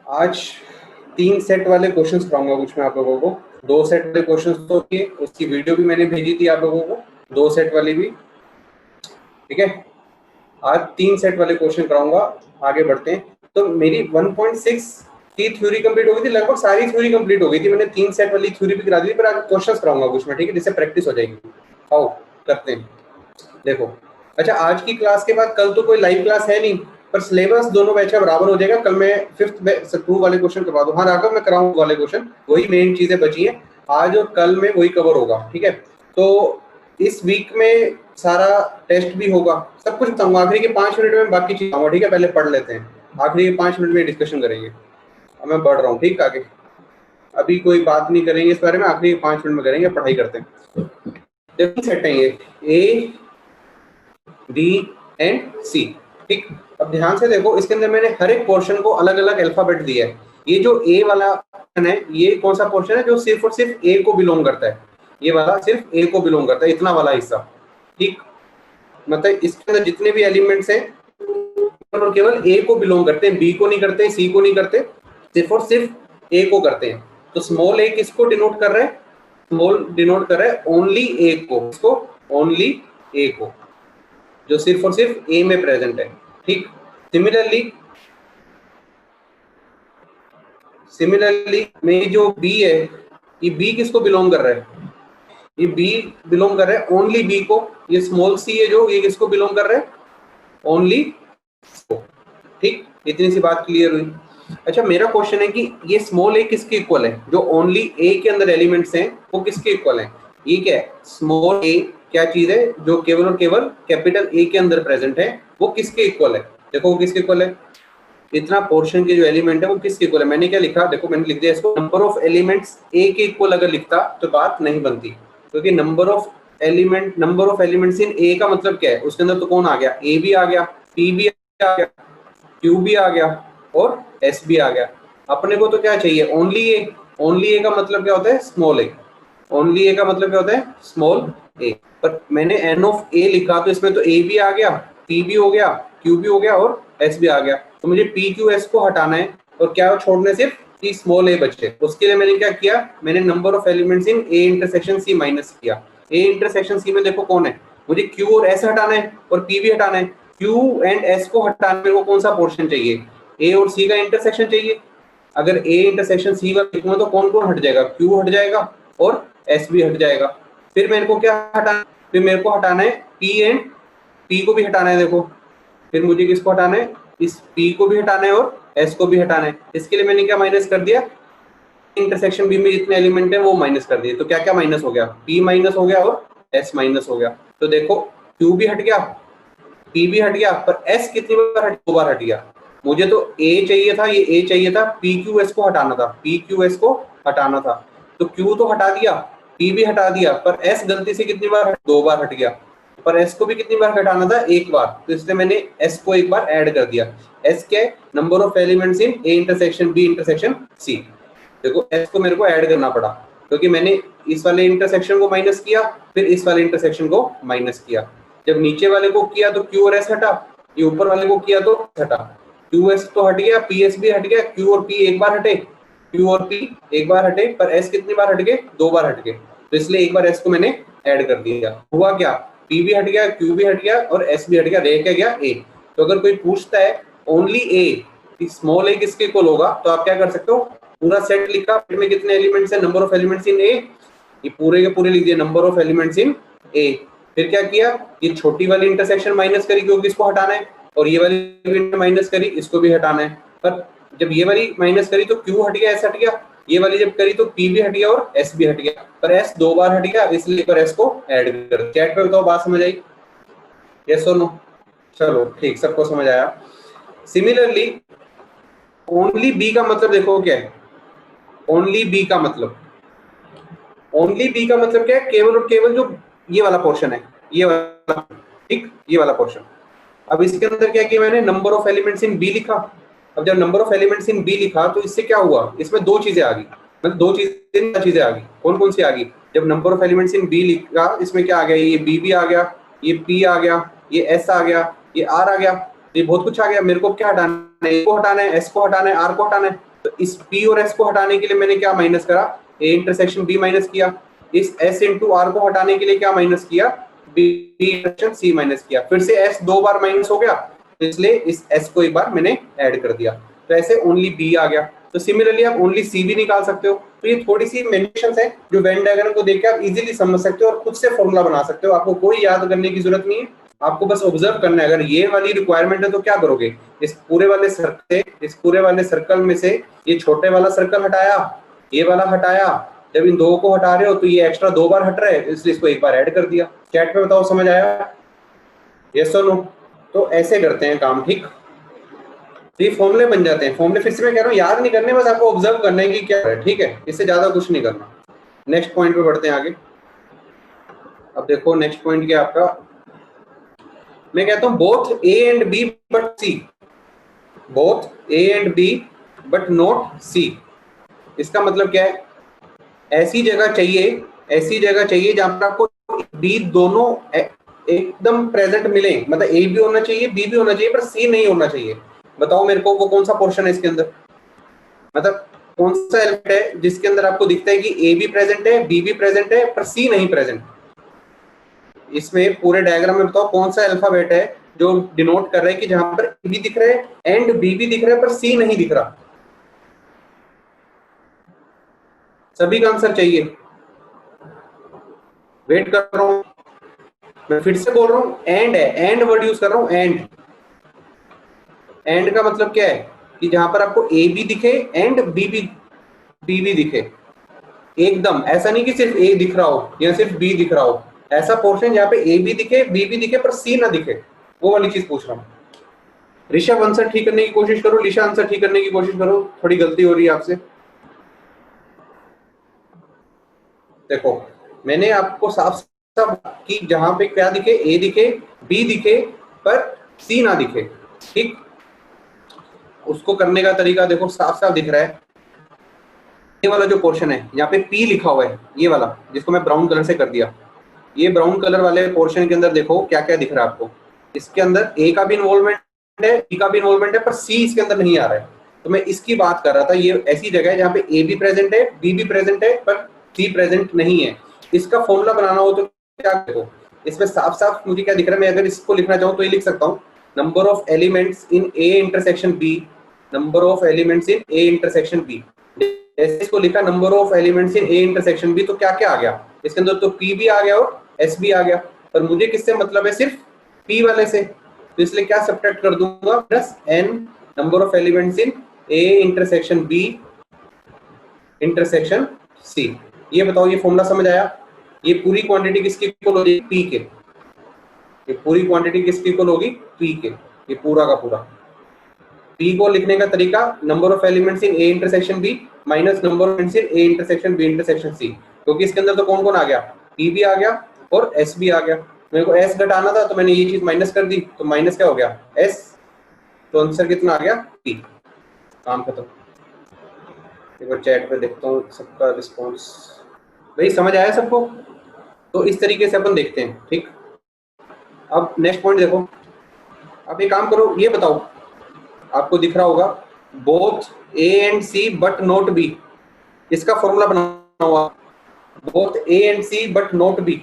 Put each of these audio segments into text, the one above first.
आज 3 सेट वाले क्वेश्चंस कराऊंगा कुछ मैं आप लोगों को। 2 सेट वाले क्वेश्चंस तो किए, उसकी वीडियो भी मैंने भेजी थी आप लोगों को, 2 सेट वाली भी। ठीक है, आज 3 सेट वाले क्वेश्चन कराऊंगा। आगे बढ़ते हैं। तो मेरी 1.6 की थ्योरी कंप्लीट हो गई थी, लगभग सारी थ्योरी कंप्लीट हो गई थी। मैंने 3 सेट वाली थ्योरी भी करा दी थी, पर आज क्वेश्चंस कराऊंगा कुछ मैं, ठीक है, जिससे प्रैक्टिस हो जाएगी। आओ करते हैं। देखो, अच्छा, आज की क्लास के बाद कल तो कोई लाइव क्लास है नहीं, पर सिलेबस दोनों बैच का बराबर हो जाएगा। कल मैं 5th 2 वाले क्वेश्चन करवा दूँ। हाँ राघव, मैं कराऊँ वाले क्वेश्चन, वही मेन चीजें बची हैं। आज और कल में वही कवर होगा, ठीक है। तो इस वीक में सारा टेस्ट भी होगा, सब कुछ बताऊंगा। आखिरी के 5 मिनट में बाकी चीज बताऊंगा, ठीक है। पहले पढ़ लेते हैं, आखिरी के 5 मिनट में डिस्कशन करेंगे। अब मैं बढ़ रहा हूँ, ठीक, आगे अभी कोई बात नहीं करेंगे इस बारे में, आखिरी के 5 मिनट में करेंगे, पढ़ाई करते हैं। देखो सेट है ये ए बी एंड सी, ठीक। अब ध्यान से देखो, इसके अंदर मैंने हर एक पोर्शन को अलग अलग अल्फाबेट दिया है। ये जो ए वाला है, ये कौन सा पोर्शन है जो सिर्फ और सिर्फ ए को बिलोंग करता है। ये वाला सिर्फ ए को बिलोंग करता है, इतना वाला हिस्सा, ठीक। मतलब इसके अंदर जितने भी एलिमेंट्स हैं और केवल ए को बिलोंग करते हैं, बी को नहीं करते, सी को नहीं करते, सिर्फ और सिर्फ ए को करते हैं। तो स्मॉल ए किसको डिनोट कर रहे हैं? स्मॉल डिनोट कर रहा है ओनली ए को, इसको ओनली ए को, जो सिर्फ और सिर्फ ए में प्रेजेंट है, ठीक। सिमिलरली में जो बी है, ये बी किसको बिलोंग कर रहा है? ये बी बिलोंग कर रहा है ओनली बी को। ये स्मॉल सी है जो, ये किसको बिलोंग कर रहा है? ओनली, ठीक। इतनी सी बात क्लियर हुई। अच्छा, मेरा क्वेश्चन है कि ये स्मॉल ए किसके इक्वल है? जो ओनली ए के अंदर एलिमेंट्स हैं वो किसके इक्वल है? ये क्या है? स्मॉल ए क्या चीज है जो केवल और केवल कैपिटल ए के अंदर प्रेजेंट है, वो किसके इक्वल है? देखो वो किसके इक्वल है, इतना पोर्शन के जो एलिमेंट है वो किसके इक्वल है। मैंने क्या लिखा, देखो मैंने लिख दिया इसको, नंबर ऑफ एलिमेंट्स ए के इक्वल अगर लिखता तो बात नहीं बनती, क्योंकि नंबर ऑफ एलिमेंट्स इन ए का मतलब क्या है? उसके अंदर तो कौन आ गया? ए भी आ गया, पी भी आ गया, क्यू भी आ गया और एस भी आ गया। अपने को तो क्या चाहिए? ओनली ए। ओनली ए का मतलब क्या होता है? स्मॉल ए। ओनली ए का मतलब क्या होता है? स्मॉल ए। पर मैंने एन ऑफ ए लिखा तो इसमें तो ए भी आ गया, पी भी हो गया, क्यू भी हो गया और एस भी आ गया। तो मुझे पी क्यू एस को हटाना है और क्या छोड़ने? सिर्फ कि स्मॉल ए बचे। उसके लिए मैंने क्या किया? मैंने number of elements in A intersection C minus किया। ए इंटरसेक्शन सी में देखो कौन है, मुझे क्यू और एस हटाना है और पी भी हटाना है। क्यू एंड एस को हटाने को कौन सा पोर्शन चाहिए? ए और सी का इंटरसेक्शन चाहिए। अगर ए इंटरसेक्शन सी का लिखूंगा तो कौन कौन हट जाएगा? क्यू हट जाएगा और एस भी हट जाएगा। फिर मेरे को क्या हटाना? फिर मेरे को हटाना है पी एंड पी को भी हटाना है। देखो फिर मुझे किसको हटाना है? इस पी को भी हटाना है और एस को भी हटाना है। इसके लिए मैंने क्या माइनस कर दिया? इंटरसेक्शन बी में जितने एलिमेंट है वो माइनस कर दिए। तो क्या क्या माइनस हो गया? पी माइनस हो गया और एस माइनस हो गया। तो देखो क्यू भी हट गया, पी भी हट गया, पर एस कितनी बार हट? 2 बार हट गया। मुझे तो ए चाहिए था, ये ए चाहिए था, पी क्यू एस को हटाना था, पी क्यू एस को हटाना था। तो क्यू तो हटा दिया, पी भी हटा दिया, पर एस गलती से कितनी बार? 2 बार हट गया। पर एस को भी कितनी बार हटाना था? 1 बार। तो इसलिए मैंने एस को 1 बार ऐड कर दिया। एस क्या है? Number of elements in A intersection B intersection C. देखो एस को मेरे को ऐड करना पड़ा, क्योंकि मैंने इस वाले इंटरसेक्शन को माइनस किया, फिर इस वाले इंटरसेक्शन को माइनस किया। जब नीचे वाले को किया तो क्यू और एस हटा, ये ऊपर वाले को किया तो हटा। क्यू एस तो हट गया, पी एस भी हट गया, क्यू और पी 1 बार हटे, क्यू और पी 1 बार हटे, पर एस कितनी बार हट गए? 2 बार हट गए। तो इसलिए 1 बार एस को मैंने ऐड कर दिया। हुआ क्या? पी भी हट गया, क्यू भी हट गया और एस भी हट गया, रह क्या गया? ए। तो अगर कोई पूछता है ओनली ए, स्मॉल ए किसके इक्वल होगा, तो आप क्या कर सकते हो? पूरा सेट लिखा, फिर में कितने एलिमेंट्स है? नंबर ऑफ एलिमेंट्स इन ए, ये पूरे के पूरे लिख दिए, नंबर ऑफ एलिमेंट्स इन ए। फिर क्या किया? ये छोटी वाली इंटरसेक्शन माइनस करी क्योंकि इसको हटाना है, और ये वाली माइनस करी, इसको भी हटाना है। पर जब ये वाली माइनस करी तो क्यू हट गया, एस हट गया। ये वाली जब करी तो पी भी हट गया और एस भी हट गया, पर एस 2 बार हट गया, इसलिए पर एस को ऐड कर। चैट पे बताओ बात समझ आई? यस और नो? चलो ठीक, सबको समझ आया। सिमिलरली ओनली बी का मतलब देखो क्या है? ओनली बी का मतलब, ओनली बी का मतलब क्या है? केवल और केवल जो ये वाला पोर्शन है, ये वाला, ठीक, ये वाला पोर्शन। अब इसके अंदर क्या किया मैंने? Number of elements in B लिखा। अब जब number of elements in B लिखा तो इससे क्या हुआ? इसमें 2 चीजें आ गई, मतलब 2 चीजें आ गई। कौन कौन सी आ गई? जब number of elements in B लिखा, इसमें क्या आ गया? ये बी भी आ गया, ये पी आ गया, ये एस आ गया, ये आर आ गया, ये बहुत कुछ आ गया। मेरे को क्या हटाना है? ए को हटाना है, एस को हटाना है, आर को हटाना है। तो इस पी और एस को हटाने के लिए मैंने क्या माइनस करा, ए इंटरसेक्शन बी माइनस किया। इस एस इंटू आर को हटाने के लिए क्या माइनस किया, बी इंटरसेक्शन सी माइनस किया। फिर से एस 2 बार माइनस हो गया, इसलिए इस एस को एक बार मैंने ऐड कर दिया, तो ऐसे ओनली बी आ गया। तो सिमिलरली आप ओनली सी भी निकाल सकते हो। तो ये थोड़ी सी मैनिपुलेशंस है जो वेन डायग्राम को देख के आप इजीली समझ सकते हो और खुद से फॉर्मूला बना सकते हो। आपको कोई याद करने की जरूरत नहीं है, आपको बस ऑब्जर्व करना है। अगर ये वाली रिक्वायरमेंट है तो क्या करोगे, इस पूरे वाले सर्कल में से ये छोटे वाला सर्कल हटाया, ये वाला हटाया। जब इन दो को हटा रहे हो तो ये एक्स्ट्रा 2 बार हट रहा है, इसलिए इसको एक बार ऐड कर दिया। चैट में बताओ समझ आया, यस और नो? तो ऐसे करते हैं काम, ठीक। तो ये फॉर्मूले बन जाते हैं। फॉर्मूले फिर से मैं कह रहा हूँ याद नहीं करने, बस आपको ऑब्जर्व करना है कि क्या है, ठीक है, इससे ज्यादा कुछ नहीं करना। नेक्स्ट पॉइंट पे बढ़ते हैं आगे। अब देखो नेक्स्ट पॉइंट क्या आपका, मैं कहता हूं both A and B but C, both A and B but not C. इसका मतलब क्या है, ऐसी जगह चाहिए जहां पर आपको बी दोनों एकदम प्रेजेंट मिले, मतलब ए भी होना चाहिए बी भी होना चाहिए पर सी नहीं होना चाहिए। बताओ मेरे को वो कौन सा पोर्शन है इसके अंदर, मतलब कौन सा एलिमेंट है जिसके अंदर आपको दिखता है कि ए भी प्रेजेंट है बी भी प्रेजेंट है पर सी नहीं प्रेजेंट। इसमें पूरे डायग्राम में बताओ कौन सा अल्फाबेट है जो डिनोट कर रहा है कि जहां पर ए भी दिख रहा है एंड बी भी दिख रहा है पर सी नहीं दिख रहा। सभी का आंसर चाहिए, वेट कर रहा हूं। मैं फिर से बोल रहा हूं, एंड है, एंड वर्ड यूज कर रहा हूं, एंड का मतलब क्या है कि जहां पर आपको ए भी दिखे एंड बी भी दिखे। एकदम ऐसा नहीं कि सिर्फ ए दिख रहा हो या सिर्फ बी दिख रहा हो, ऐसा पोर्शन जहां पे ए भी दिखे बी भी दिखे पर सी ना दिखे, वो वाली चीज पूछ रहा हूं। ऋषभ आंसर ठीक करने की कोशिश करो, लिशा आंसर ठीक करने की कोशिश करो, थोड़ी गलती हो रही है आपसे। देखो मैंने आपको साफ साफ कि जहां पे क्या दिखे, ए दिखे बी दिखे पर सी ना दिखे, ठीक। उसको करने का तरीका देखो साफ साफ दिख रहा है। ये वाला जो पोर्शन है यहाँ पे पी लिखा हुआ है, ये वाला जिसको मैं ब्राउन कलर से कर दिया, ये ब्राउन कलर वाले पोर्शन के अंदर देखो क्या क्या दिख रहा है आपको। इसके अंदर ए का भी इन्वॉल्वमेंट है बी का भी इन्वॉल्वमेंट है पर सी इसके अंदर नहीं आ रहा है। तो मैं इसकी बात कर रहा था, ये ऐसी जगह है जहाँ पे ए भी प्रेजेंट है बी भी प्रेजेंट है पर सी प्रेजेंट नहीं है। इसका फॉर्मूला बनाना हो तो क्या देखो, इसमें साफ साफ मुझे क्या दिख रहा है, मैं अगर इसको लिखना चाहूँ तो ये लिख सकता हूँ, number of elements in A intersection B, number of elements in A intersection B. जैसे इसको लिखा number of elements in A intersection B, तो क्या क्या आ गया इसके अंदर, तो पी भी आ गया और एस भी आ गया। पर मुझे किससे मतलब है, सिर्फ पी वाले से, तो इसलिए क्या सब्ट्रैक्ट कर दूंगा, plus N number of elements in A intersection B intersection C. ये बताओ ये फॉर्मूला समझ आया? ये पूरी क्वांटिटी किसकी इक्वल होगी, पी के। ये पूरी क्वांटिटी किसकी इक्वल होगी, पी के। ये पूरा का पूरा पी को लिखने का तरीका, number of elements in A intersection B minus number of elements in A intersection B intersection C. क्योंकि इसके अंदर तो कौन कौन आ गया, पी भी आ गया और एस भी आ गया। मेरे को एस घटाना था तो मैंने ये चीज माइनस कर दी, तो माइनस क्या हो गया, एस। तो आंसर कितना आ गया, पी। काम खत्म। एक बार चैट पे देखता हूँ सबका रिस्पॉन्स। भाई समझ आया सबको? तो इस तरीके से अपन देखते हैं, ठीक। अब नेक्स्ट पॉइंट देखो, अब एक काम करो, ये बताओ आपको दिख रहा होगा both A and C but not B. इसका फॉर्मूला बनाना हुआ both A and C but not B,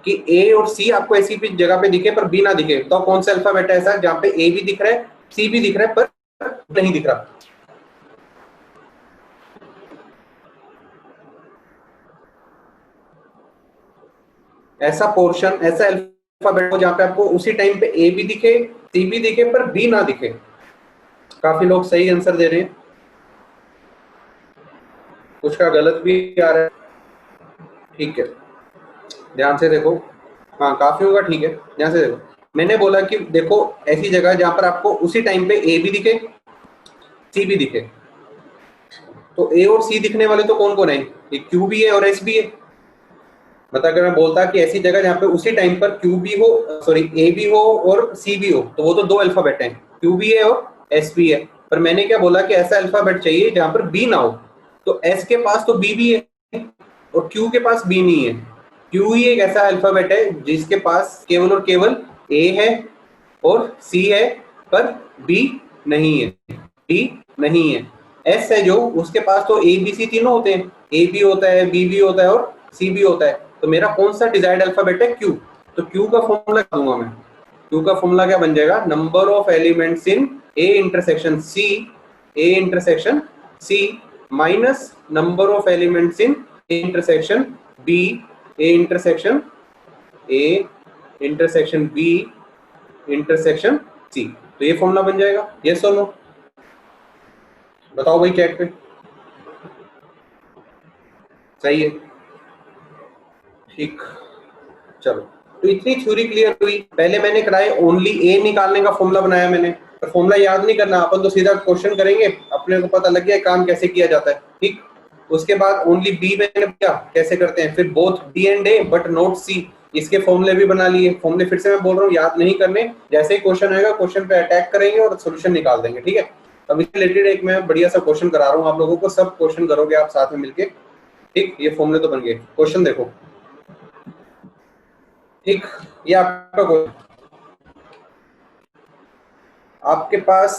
कि ए और सी आपको ऐसी भी जगह पे दिखे पर बी ना दिखे। तो कौन सा अल्फाबेट है ऐसा जहां पे ए भी दिख रहा है सी भी दिख रहा है पर नहीं दिख रहा? ऐसा पोर्शन, ऐसा अल्फाबेट हो जहां पे आपको उसी टाइम पे ए भी दिखे सी भी दिखे पर बी ना दिखे। काफी लोग सही आंसर दे रहे हैं, कुछ का गलत भी आ रहा है, ठीक है। ध्यान से देखो, हाँ काफी होगा, ठीक है। ध्यान से देखो, मैंने बोला कि देखो ऐसी जगह जहां पर आपको उसी टाइम पे ए भी दिखे सी भी दिखे। तो ए और सी दिखने वाले तो कौन कौन है, ये क्यू भी है और एस भी है। मतलब अगर मैं बोलता कि ऐसी जगह जहाँ पे उसी टाइम पर क्यू भी हो, सॉरी ए भी हो और सी भी हो, तो वो तो दो अल्फाबेट हैं, क्यू भी है और एस भी है। पर मैंने क्या बोला कि ऐसा अल्फाबेट चाहिए जहां पर बी ना हो। तो एस के पास तो बी भी है और क्यू के पास बी नहीं है। क्यू ही एक ऐसा अल्फाबेट है जिसके पास केवल और केवल ए है और सी है पर बी नहीं है, बी नहीं है। एस है जो, उसके पास तो ए बी सी तीनों होते हैं, ए बी होता है, बी बी होता है और सी बी होता है। तो मेरा कौन सा डिजायर्ड अल्फाबेट है? क्यू। तो क्यू का फॉर्मूला दूंगा मैं, क्यू का फॉर्मूला क्या बन जाएगा? Number of elements in A intersection C, A intersection C minus number of elements in A intersection B, A intersection B intersection C. तो ये फॉर्मूला बन जाएगा। यस और नो? बताओ भाई चैट पे। सही है, ठीक। चलो, तो इतनी थ्योरी क्लियर हुई। पहले मैंने कराए ओनली ए निकालने का फॉर्मूला बनाया मैंने, तो फॉर्मूला याद नहीं करना, अपन तो सीधा क्वेश्चन करेंगे, अपने को पता लग गया काम कैसे किया जाता है, ठीक। उसके बाद ओनली बी मैंने क्या कैसे करते हैं, फिर both B and A but not C, इसके फॉर्मूले भी बना लिए। फॉर्मूले फिर से मैं बोल रहा हूँ याद नहीं करने, जैसे ही क्वेश्चन आएगा क्वेश्चन पे अटैक करेंगे और सोल्यूशन निकाल देंगे, ठीक है। अब इससे रिलेटेड एक मैं बढ़िया सा क्वेश्चन करा रहा हूँ आप लोगों को, सब क्वेश्चन करोगे आप साथ में मिलके, ठीक। ये फॉर्मूले तो बन गए, क्वेश्चन देखो, ठीक। ये आपका क्वेश्चन, आपके पास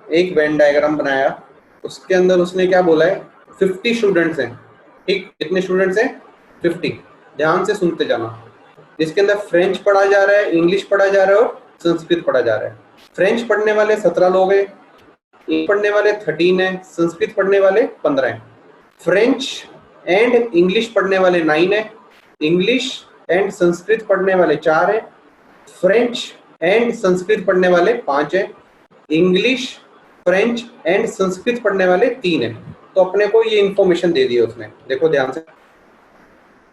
एक वेन डायग्राम बनाया, उसके अंदर उसने क्या बोला है, 50 स्टूडेंट्स हैं, ठीक। कितने स्टूडेंट्स हैं? 50। ध्यान से सुनते जाना। इसके अंदर फ्रेंच पढ़ा जा रहा है, इंग्लिश पढ़ा जा रहा है और संस्कृत पढ़ा जा रहा है। फ्रेंच पढ़ने वाले 17 लोग हैं, इंग्लिश पढ़ने वाले 13 हैं, संस्कृत पढ़ने वाले 15 हैं। फ्रेंच एंड इंग्लिश पढ़ने वाले 9 हैं, इंग्लिश एंड संस्कृत पढ़ने वाले 4 हैं, फ्रेंच एंड संस्कृत पढ़ने वाले 5 हैं, इंग्लिश फ्रेंच एंड संस्कृत पढ़ने वाले 3 हैं। तो अपने को ये इंफॉर्मेशन दे दी है उसने, देखो ध्यान से।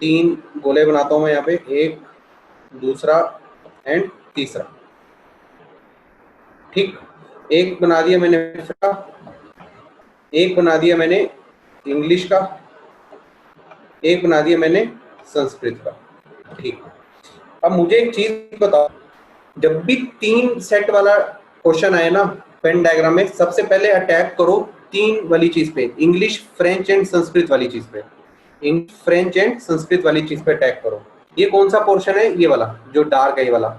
3 गोले बनाता हूं मैं यहाँ पे, एक, दूसरा एंड तीसरा, ठीक। एक बना दिया मैंने का, एक बना दिया मैंने इंग्लिश का, एक बना दिया मैंने संस्कृत का, ठीक। अब मुझे एक चीज बताओ, जब भी 3 सेट वाला क्वेश्चन आए ना पेन डायग्राम में, सबसे पहले अटैक करो 3 वाली चीज पे, इंग्लिश फ्रेंच एंड संस्कृत वाली चीज पे, इंग्लिश फ्रेंच एंड संस्कृत वाली चीज पे अटैक करो। ये कौन सा पोर्शन है? ये वाला जो डार्क है, ये वाला।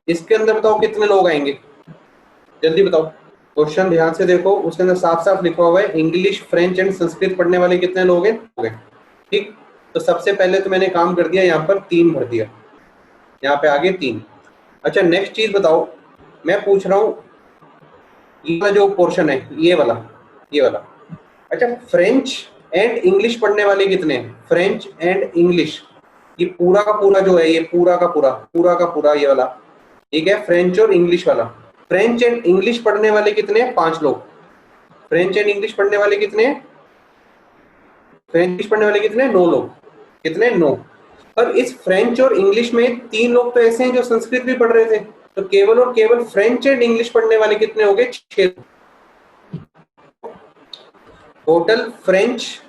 इसके अंदर बताओ कितने लोग आएंगे, जल्दी बताओ। क्वेश्चन ध्यान से देखो, उसके अंदर साफ साफ लिखा हुआ है इंग्लिश फ्रेंच एंड संस्कृत पढ़ने वाले कितने लोग हैं, ठीक। तो सबसे पहले तो मैंने काम कर दिया, यहाँ पर 3 भर दिया, यहाँ पे आगे 3। अच्छा नेक्स्ट चीज बताओ, मैं पूछ रहा हूँ ये वाला जो पोर्शन है, ये वाला। अच्छा फ्रेंच एंड इंग्लिश पढ़ने वाले कितने हैं? फ्रेंच एंड इंग्लिश, ये पूरा का पूरा जो है, ये पूरा का पूरा ये वाला, ठीक है, फ्रेंच और इंग्लिश वाला। फ्रेंच एंड इंग्लिश पढ़ने वाले कितने हैं? 5 लोग। फ्रेंच एंड इंग्लिश पढ़ने वाले कितने हैं? फ्रेंच इंग्लिश पढ़ने वाले कितने? 9 लोग। कितने? 9। पर इस फ्रेंच और इंग्लिश में 3 लोग तो ऐसे हैं जो संस्कृत भी पढ़ रहे थे, तो केवल और केवल फ्रेंच एंड इंग्लिश पढ़ने वाले कितने हो गए? 6। टोटल फ्रेंच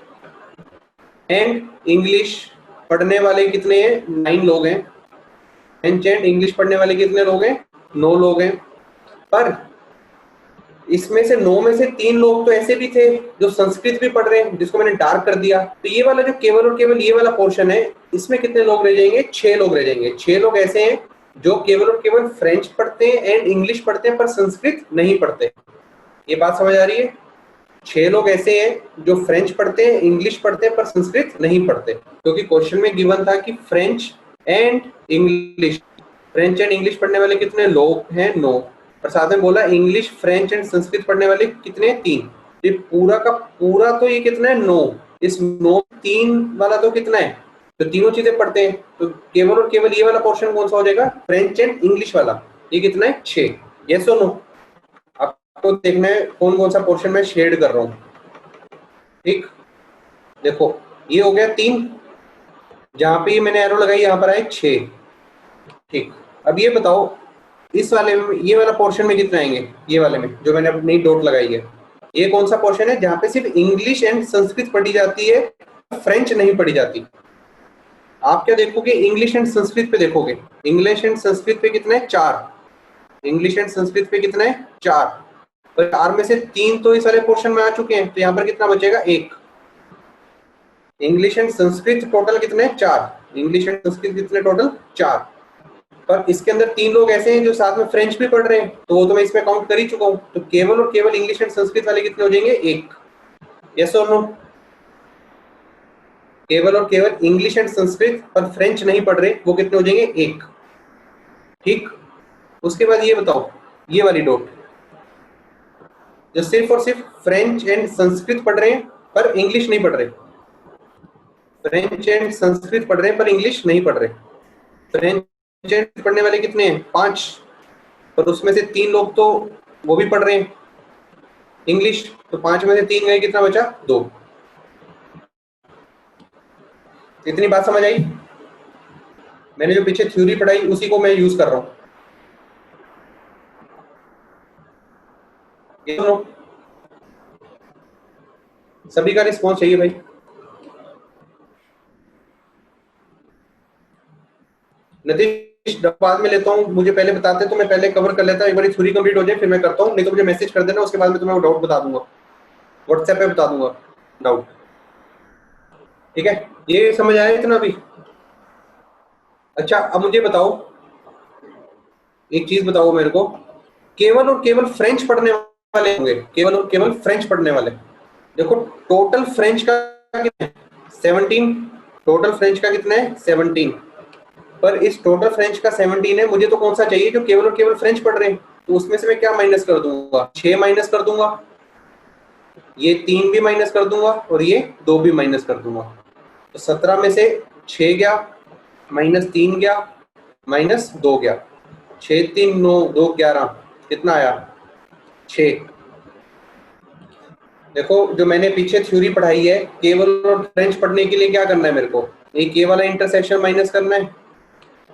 एंड इंग्लिश पढ़ने वाले कितने हैं? 9 लोग हैं। फ्रेंच एंड इंग्लिश पढ़ने वाले कितने लोग हैं? 9 लोग हैं। पर इसमें से 9 में से 3 लोग तो ऐसे भी थे जो संस्कृत भी पढ़ रहे हैं, जिसको मैंने डार्क कर दिया। तो ये वाला जो केवल और केवल ये वाला पोर्शन है, इसमें कितने लोग रह जाएंगे? 6 लोग रह जाएंगे। 6 लोग ऐसे हैं जो केवल और केवल फ्रेंच पढ़ते हैं एंड इंग्लिश पढ़ते हैं पर संस्कृत नहीं पढ़ते। ये बात समझ आ रही है? 6 लोग ऐसे हैं जो फ्रेंच पढ़ते हैं, इंग्लिश पढ़ते हैं पर संस्कृत नहीं पढ़ते, क्योंकि क्वेश्चन में गिवन था कि French and English, French and English पढ़ने वाले कितने लोग हैं? 9। और साथ में बोला इंग्लिश फ्रेंच एंड संस्कृत पढ़ने वाले कितने? 3। ये पूरा का पूरा तो ये कितना है? 9। इस 9 3 वाला तो कितना है? तो तीनों चीजें पढ़ते हैं, तो केवल और केवल ये वाला पोर्शन कौन सा हो जाएगा? फ्रेंच एंड इंग्लिश वाला। ये कितना है? 6। यस और नो? आपको देखना है कौन कौन सा पोर्शन में शेड कर रहा हूं, ठीक। देखो ये हो गया 3, जहां पे मैंने एरो लगाई यहाँ पर आए 6, ठीक। अब ये बताओ इस वाले में, ये वाला पोर्शन में कितने आएंगे? ये वाले में जो मैंने अपनी डॉट लगाई है, ये कौन सा पोर्शन है जहां पे सिर्फ इंग्लिश एंड संस्कृत पढ़ी जाती है, फ्रेंच नहीं पढ़ी जाती? आप क्या देखोगे? इंग्लिश एंड संस्कृत पे देखोगे। इंग्लिश एंड संस्कृत पे कितने? 4। इंग्लिश एंड संस्कृत पे कितने? 4। तो 4 में से 3 तो इस वाले पोर्शन में आ चुके हैं, तो यहाँ पर कितना बचेगा? 1। इंग्लिश एंड संस्कृत टोटल कितने? 4। इंग्लिश एंड संस्कृत कितने टोटल? 4। पर इसके अंदर 3 लोग ऐसे हैं जो साथ में फ्रेंच भी पढ़ रहे हैं, तो वो तो मैं इसमें काउंट कर ही चुका हूँ। तो केवल और केवल इंग्लिश एंड संस्कृत वाले कितने हो जाएंगे? 1। यस और नो? केवल और केवल इंग्लिश एंड संस्कृत पर फ्रेंच नहीं पढ़ रहे, वो कितने हो जाएंगे? एक। ठीक, उसके बाद ये बताओ, ये वाली डॉट जो सिर्फ और सिर्फ फ्रेंच एंड संस्कृत पढ़ रहे हैं पर इंग्लिश नहीं पढ़ रहे। फ्रेंच एंड संस्कृत पढ़ रहे हैं पर इंग्लिश नहीं पढ़ रहे। फ्रेंच एंड पढ़ने वाले कितने हैं? 5, पर उसमें से 3 लोग तो वो भी पढ़ रहे हैं इंग्लिश, तो 5 में से 3 गए, कितना बचा? 2। इतनी बात समझ आई? मैंने जो पीछे थ्योरी पढ़ाई उसी को मैं यूज कर रहा हूं। सभी का रिस्पॉन्स चाहिए भाई। नितिश बाद में लेता हूँ, मुझे पहले बताते तो मैं पहले कवर कर लेता, एक बार थ्योरी कंप्लीट हो जाए फिर मैं करता हूँ, नहीं तो मुझे मैसेज कर देना, उसके बाद में तुम्हें वो डाउट बता दूंगा, व्हाट्सएप पे बता दूंगा डाउट। ठीक है, ये समझ आया इतना भी? अच्छा अब मुझे बताओ, एक चीज बताओ मेरे को, केवल और केवल फ्रेंच पढ़ने वाले होंगे, केवल और केवल फ्रेंच पढ़ने वाले, देखो टोटल फ्रेंच का कितना है? 17। टोटल फ्रेंच का कितना है? 17। पर इस टोटल फ्रेंच का 17 है, मुझे तो कौन सा चाहिए जो केवल और केवल फ्रेंच पढ़ रहे हैं, तो उसमें से मैं क्या माइनस कर दूंगा? 6 माइनस कर दूंगा, ये 3 भी माइनस कर दूंगा और ये 2 भी माइनस कर दूंगा, तो 17 में से 6 गया, -3 गया, -2 गया, 6 3 9 2 11, कितना आया? 6। देखो जो मैंने पीछे थ्योरी पढ़ाई है, केवल और फ्रेंच पढ़ने के लिए क्या करना है मेरे को? एक ये वाला इंटरसेक्शन माइनस करना है,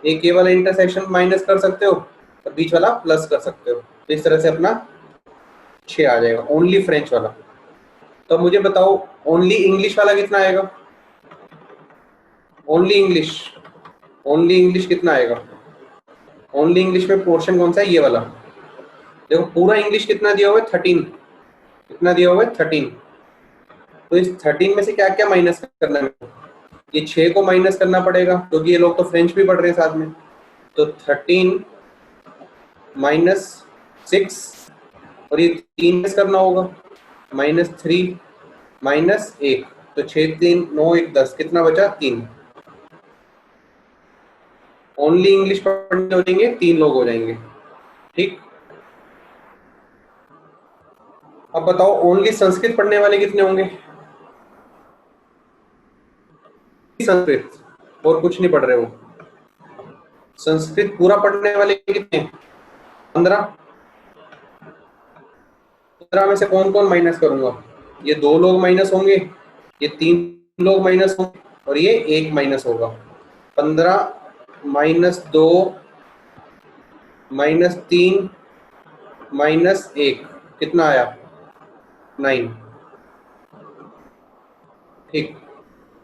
एक ये वाला इंटरसेक्शन माइनस कर सकते हो और बीच वाला प्लस कर सकते हो, तो इस तरह से अपना 6 आ जाएगा ओनली फ्रेंच वाला। तो मुझे बताओ ओनली इंग्लिश वाला कितना आएगा? ओनली इंग्लिश, ओनली इंग्लिश कितना आएगा? ओनली इंग्लिश में पोर्शन कौन सा है? ये वाला। देखो पूरा इंग्लिश कितना दिया हुआ है? 13। कितना दिया हुआ है? 13। तो इस 13 में से क्या क्या माइनस करना है? ये 6 को माइनस करना पड़ेगा क्योंकि ये लोग तो फ्रेंच भी पढ़ रहे हैं साथ में, तो 13 -6 और ये 3 करना होगा, -3 -1, तो 6 3 9 1 10, कितना बचा? 3। ओनली इंग्लिश पढ़ने हो जाएंगे 3 लोग हो जाएंगे। ठीक, अब बताओ ओनली संस्कृत पढ़ने वाले कितने होंगे? संस्कृत और कुछ नहीं पढ़ रहे हो, संस्कृत पूरा पढ़ने वाले कितने? 15। 15 में से कौन कौन माइनस करूंगा? ये 2 लोग माइनस होंगे, ये 3 लोग माइनस होंगे और ये 1 माइनस होगा। 15 -2 -3 -1, कितना आया? 9। ठीक,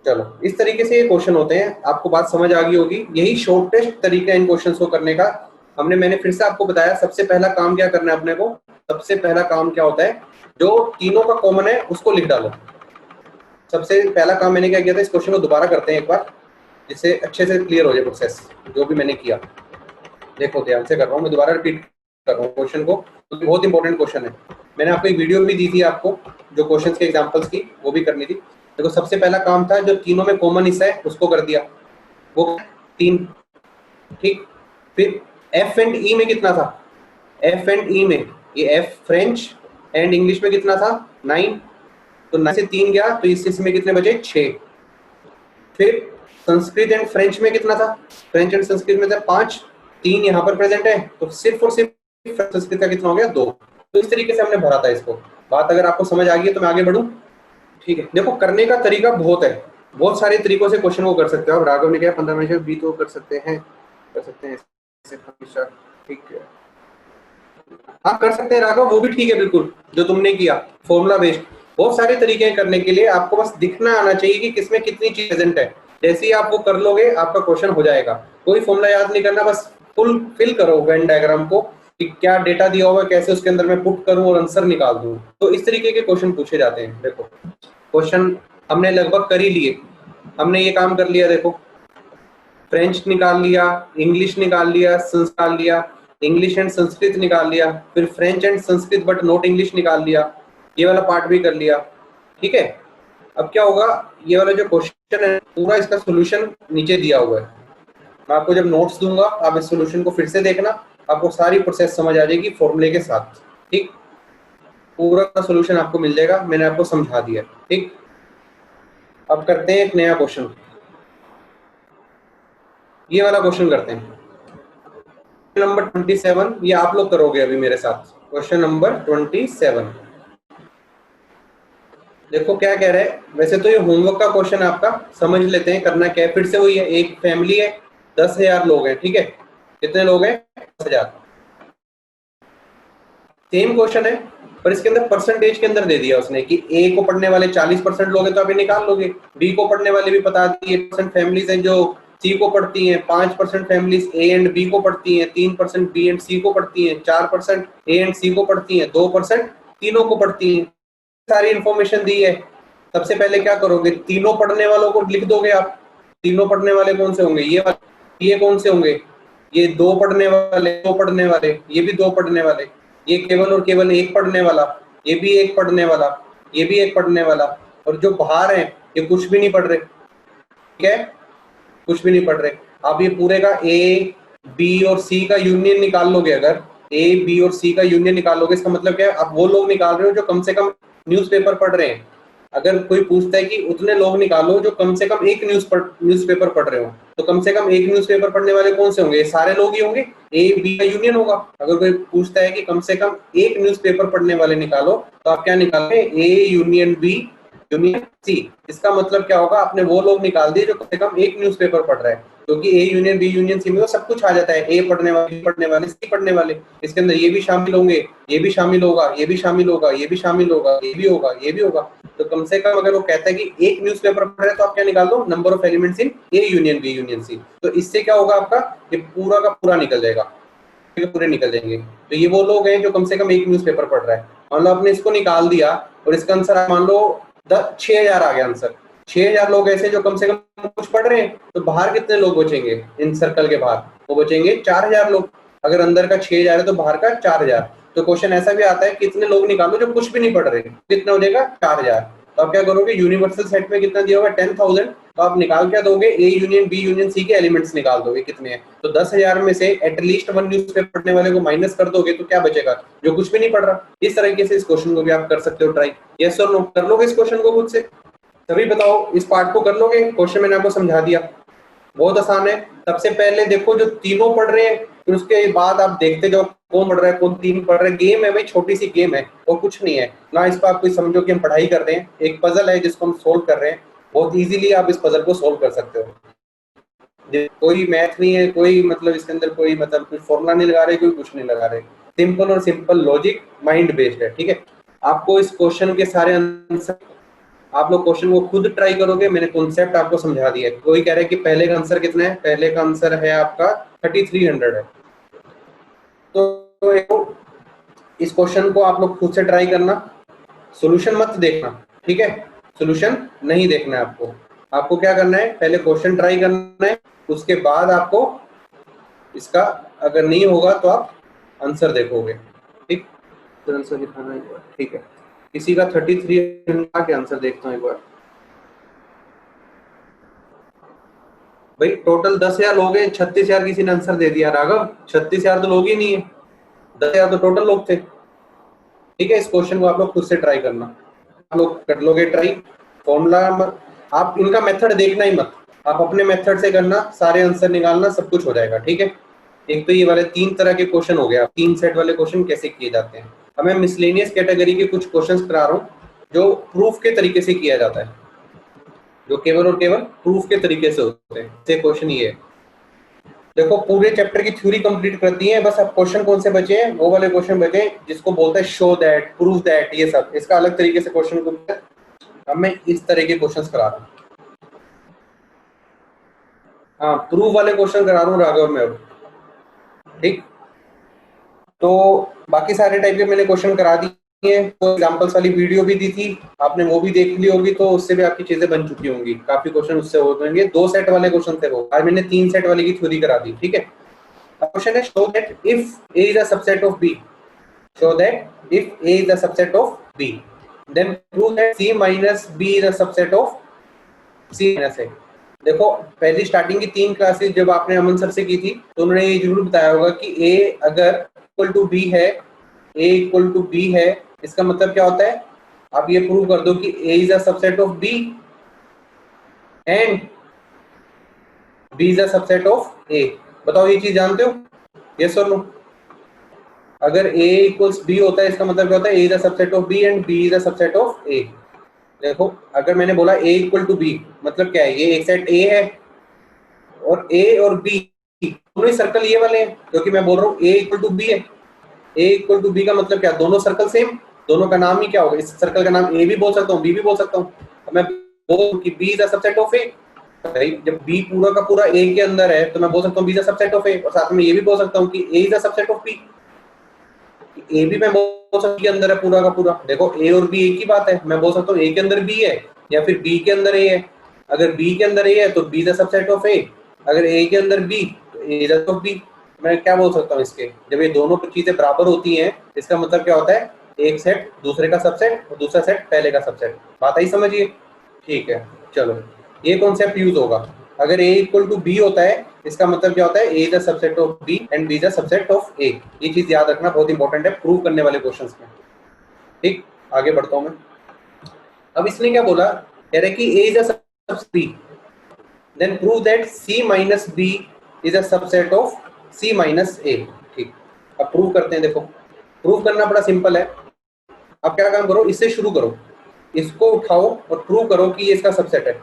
चलो इस तरीके से ये क्वेश्चन होते हैं, आपको बात समझ आ गई होगी। यही शॉर्टेस्ट तरीका इन क्वेश्चंस को करने का। मैंने फिर से आपको बताया, सबसे पहला काम क्या करना है अपने को? सबसे पहला काम क्या होता है? जो तीनों का कॉमन है उसको लिख डालो। सबसे पहला काम मैंने क्या किया था, इस क्वेश्चन को दोबारा करते हैं एक बार, जिससे अच्छे से क्लियर हो जाए प्रोसेस जो भी मैंने किया। देखो ध्यान से कर रहा हूँ मैं, दोबारा रिपीट कर रहा हूँ क्वेश्चन को, क्योंकि बहुत इंपॉर्टेंट क्वेश्चन है। मैंने आपको एक वीडियो भी दी थी आपको जो क्वेश्चन के एग्जाम्पल्स की, वो भी करनी थी। देखो सबसे पहला काम था जो तीनों में कॉमन हिस्सा है उसको कर दिया, वो 3। ठीक, फिर एफ एंड ई में कितना था? एफ एंड ई में, ये एफ फ्रेंच एंड इंग्लिश में कितना था? 9। तो 9 से 3 गया, तो इसमें कितने बचे? 6। फिर संस्कृत एंड फ्रेंच में कितना था? फ्रेंच एंड संस्कृत में था 5, 3 यहाँ पर प्रेजेंट है, तो सिर्फ और सिर्फ संस्कृत का कितना हो गया? 2। तो इस तरीके से हमने भरा था इसको। बात अगर आपको समझ आ गई है तो मैं आगे बढ़ूं? ठीक है, देखो करने का तरीका बहुत है, बहुत सारे तरीकों से क्वेश्चन को कर सकते हो आप। राघव ने कहा 15 में भी तो कर सकते हैं हमेशा। ठीक है, हाँ कर सकते हैं राघव, वो भी ठीक है बिल्कुल, जो तुमने किया फॉर्मूला बेस्ड। बहुत सारे तरीके हैं करने के लिए, आपको बस दिखना आना चाहिए कि किसमें कितनी चीज प्रेजेंट है। जैसे ही आप वो कर लोगे आपका क्वेश्चन हो जाएगा। कोई फॉर्मूला याद नहीं करना, बस फुल फिल करो वेन डायग्राम को कि क्या डेटा दिया हुआ है, कैसे उसके अंदर मैं पुट करूं और आंसर निकाल दूं। तो इस तरीके के क्वेश्चन पूछे जाते हैं। देखो क्वेश्चन हमने लगभग कर ही लिए, हमने ये काम कर लिया। देखो फ्रेंच निकाल लिया, इंग्लिश निकाल लिया, निकाल लिया, इंग्लिश एंड संस्कृत निकाल लिया, फिर French and Sanskrit but not English निकाल लिया, ये वाला पार्ट भी कर लिया। ठीक है। अब क्या होगा, ये वाला जो क्वेश्चन है पूरा इसका सोल्यूशन नीचे दिया हुआ है। मैं आपको जब नोट्स दूंगा आप इस सोल्यूशन को फिर से देखना, आपको सारी प्रोसेस समझ आ जाएगी फॉर्मूले के साथ। ठीक, पूरा का सोल्यूशन आपको मिल जाएगा, मैंने आपको समझा दिया। ठीक, अब करते हैं एक नया क्वेश्चन, ये वाला क्वेश्चन करते हैं। नंबर 27 ये आप लोग करोगे अभी मेरे साथ। क्वेश्चन नंबर 27 देखो क्या कह रहा है। वैसे तो ये होमवर्क का क्वेश्चन आपका, समझ लेते हैं करना क्या है। फिर से वही है, एक फैमिली है, 10,000 लोग हैं। ठीक है, कितने लोग हैं? 10,000। सेम क्वेश्चन है पर इसके अंदर परसेंटेज के अंदर दे दिया उसने कि ए को पढ़ने वाले 40% लोग हैं तो आप ये निकाल लोगे। बी को पढ़ने वाले भी बता दिए परसेंट फैमिलीज हैं जो सी को पढ़ती हैं, 5% फैमिलीज ए एंड बी को पढ़ती हैं, 3% बी एंड सी को पढ़ती हैं, 4% ए एंड सी को पढ़ती हैं, 2% तीनों को पढ़ती हैं। सारी इंफॉर्मेशन दी है। सबसे पहले क्या करोगे, तीनों पढ़ने वालों को लिख दोगे आप। तीनों पढ़ने वाले कौन से होंगे? ये कौन से होंगे? ये दो पढ़ने वाले, दो पढ़ने वाले, ये भी दो पढ़ने वाले, ये केवल और केवल एक पढ़ने वाला, ये भी एक पढ़ने वाला, ये भी एक पढ़ने वाला, और जो बाहर है ये कुछ भी नहीं पढ़ रहे। ठीक है, कुछ भी नहीं पढ़ रहे। आप ये पूरे का ए बी और सी का यूनियन निकाल लोगे। अगर ए बी और सी का यूनियन निकाल लोगे इसका मतलब क्या है, आप वो लोग निकाल रहे हो जो कम से कम न्यूज़पेपर पढ़ रहे हैं। अगर कोई पूछता है कि उतने लोग निकालो जो कम से कम एक न्यूज़पेपर पढ़ रहे हो, तो कम से कम एक न्यूज़पेपर पढ़ने वाले कौन से होंगे? ये सारे लोग ही होंगे, ए बी का यूनियन होगा। अगर कोई पूछता है कि कम से कम एक न्यूज़पेपर पढ़ने वाले निकालो, तो आप क्या निकालोगे? A union B union C. इसका मतलब क्या होगा, आपने वो लोग निकाल दिए जो कम से कम एक न्यूज़पेपर पढ़ रहा है, क्योंकि A union B union C में तो सब कुछ आ जाता है, ए पढ़ने वाले, बी पढ़ने वाले, सी पढ़ने वाले। इसके अंदर ये भी शामिल होंगे, ये भी शामिल होगा, ये भी शामिल होगा, ये भी शामिल होगा, ये भी होगा, ये भी होगा। तो कम से कम अगर वो कहता है कि एक न्यूज़पेपर पढ़ रहा है तो आप क्या निकाल दो? Number of elements in A union B union C. तो इससे क्या होगा, आपका ये पूरा का पूरा निकल जाएगा, पूरे निकल जाएंगे। तो ये वो लोग हैं जो कम से कम एक न्यूज़पेपर पढ़ रहा है। मान लो आपने इसको निकाल दिया और इसका आंसर मान लो 6,000 आ गया आंसर। 6,000 लोग ऐसे जो कम से कम कुछ पढ़ रहे हैं, तो बाहर कितने लोग बचेंगे? इन सर्कल के बाहर वो बचेंगे 4,000 लोग। अगर अंदर का 6,000 है तो बाहर का 4,000। तो क्वेश्चन ऐसा भी आता है कितने लोग निकालो जो कुछ भी नहीं पढ़ रहे, कितना हो जाएगा? 4,000। तो आप क्या करोगे, यूनिवर्सल सेट में कितना दिया होगा? 10,000। तो आप निकाल क्या दोगे? A union B union C के एलिमेंट्स निकाल दोगे कितने हैं। तो 10,000 में से एटलीस्ट वन न्यूज़पेपर पढ़ने वाले को माइनस कर दोगे तो क्या बचेगा? जो कुछ भी नहीं पढ़ रहा। इस तरीके से इस क्वेश्चन को भी आप कर सकते हो ट्राई। यस और नो कर लोगे इस क्वेश्चन को खुद से? तभी बताओ, इस पार्ट को कर लोगे? क्वेश्चन मैंने आपको समझा दिया, बहुत आसान है। सबसे पहले देखो जो तीनों पढ़ रहे हैं, फिर उसके बाद आप देखते जाओ कौन पढ़ रहा है, कौन तीन पढ़ रहा है। गेम है भाई, छोटी सी गेम है और कुछ नहीं है ना। इस पर आप कोई समझो कि हम पढ़ाई कर रहे हैं, एक पजल है जिसको हम सोल्व कर रहे हैं। बहुत इजीली आप इस पजल को सोल्व कर सकते हो। कोई मैथ नहीं है, कोई मतलब इसके अंदर कोई मतलब कुछ फॉर्मूला नहीं लगा रहे, कोई कुछ नहीं लगा रहे। सिंपल और सिंपल लॉजिक, माइंड बेस्ड है। ठीक है, आपको इस क्वेश्चन के सारे आंसर, आप लोग क्वेश्चन को खुद ट्राई करोगे। मैंने कॉन्सेप्ट आपको समझा दिया है। कोई कह रहा है कि पहले का आंसर कितना है? पहले का आंसर है आपका 3300 है। तो इस क्वेश्चन को आप लोग खुद से ट्राई करना, सॉल्यूशन मत देखना। ठीक है, सॉल्यूशन नहीं देखना है आपको। आपको क्या करना है, पहले क्वेश्चन ट्राई करना है, उसके बाद आपको इसका अगर नहीं होगा तो आप आंसर देखोगे। ठीक, तो आंसर दिखाना एक बार। ठीक है, किसी का 3300 के आंसर देखता हूँ एक बार। भाई टोटल 10,000 लोग हैं, 36,000 किसी ने आंसर दे दिया। राघव 36,000 तो लोग ही नहीं है, 10,000 तो टोटल लोग थे। ठीक है, इस क्वेश्चन को आप लोग खुद से ट्राई करना। आप लोग कर लोगे ट्राई। फॉर्मूला आप इनका मेथड देखना ही मत, आप अपने मेथड से करना, सारे आंसर निकालना, सब कुछ हो जाएगा। ठीक है, एक तो ये वाले 3 तरह के क्वेश्चन हो गया। 3 सेट वाले क्वेश्चन कैसे किए जाते हैं। अब मैं मिसलेनियस कैटेगरी के कुछ क्वेश्चन करा रहा हूँ जो प्रूफ के तरीके से किया जाता है, जो केवल और केवल प्रूफ के तरीके से होते हैं। से क्वेश्चन ये है, देखो पूरे चैप्टर की थ्योरी कंप्लीट कर दी है, बस अब क्वेश्चन कौन से बचे हैं? वो वाले क्वेश्चन बचे हैं जिसको बोलते हैं शो दैट, प्रूफ दैट, ये सब इसका अलग तरीके से क्वेश्चन को। अब मैं इस तरह के क्वेश्चंस करा रहा हूँ। हाँ, प्रूफ वाले क्वेश्चन करा रहा हूँ राघव में अब। ठीक, तो बाकी सारे टाइप के मैंने क्वेश्चन करा दिए हैं। तो एग्जांपल्स वाली वीडियो भी दी थी आपने, वो भी देख ली होगी, तो उससे भी आपकी चीजें बन चुकी होंगी। काफी क्वेश्चन उससे हो जाएंगे। 2 सेट वाले क्वेश्चन थे वो, आज मैंने 3 सेट वाले की थ्योरी करा दी। ठीक है, क्वेश्चन है show that if A is a subset of B, show that if A is a subset of B. Then prove that C minus B is a subset of C minus A. देखो पहली starting की 3 classes जब आपने अमन sir से की थी तो उन्होंने ये जरूर बताया होगा कि ए अगर इक्वल टू बी है, ए इक्वल टू बी है, इसका मतलब क्या होता है? आप ये प्रूव कर दो कि A is a subset of B and B is a subset of A. बताओ ये चीज जानते हो? यस और नो? अगर a इक्वल्स b होता है इसका मतलब क्या होता है? a is a subset of b and b is a subset of a। देखो अगर मैंने बोला a इक्वल टू b मतलब क्या है? ये एक सेट a है और a और b दोनों ही सर्कल ये वाले हैं, क्योंकि मैं बोल रहा हूँ a इक्वल टू b है। a इक्वल टू b का मतलब क्या? दोनों सर्कल सेम, दोनों का नाम ही क्या होगा? इस सर्कल का नाम a भी बोल सकता हूँ, b भी बोल सकता हूँ। मैं बोल कि b is a subset of a, जब b पूरा का पूरा a के अंदर है तो मैं बोल सकता हूँ b is a subset of a, और साथ में ये भी बोल सकता हूँ कि a is a subset of b। ए भी मैं बोल सकता हूँ के अंदर है पूरा का पूरा। देखो ए और बी एक ही बात है, मैं बोल सकता हूँ ए के अंदर बी है या फिर बी के अंदर ए है। अगर बी के अंदर ए है तो B is a subset of A, अगर ए के अंदर बी तो ए इज ऑफ बी। मैं क्या बोल सकता हूँ इसके? जब ये दोनों चीजें बराबर होती हैं इसका मतलब क्या होता है? एक सेट दूसरे का सबसेट और दूसरा सेट पहले का सबसेट। बात आई समझिए? ठीक है, चलो ये कॉन्सेप्ट यूज होगा। अगर a इक्वल टू बी होता है इसका मतलब क्या होता है? a is a subset of b and b is a subset of a। ये चीज याद रखना, बहुत इंपॉर्टेंट है प्रूव करने वाले क्वेश्चंस में। ठीक, आगे बढ़ता हूं मैं। अब इसने क्या बोला? कह रहे कि a is a subset of b, then prove that c minus b is a subset of c minus a। ठीक, अब प्रूव करते हैं। देखो प्रूव करना बड़ा सिंपल है। आप क्या काम करो, इससे शुरू करो, इसको उठाओ और प्रूव करो कि ये इसका सबसेट है।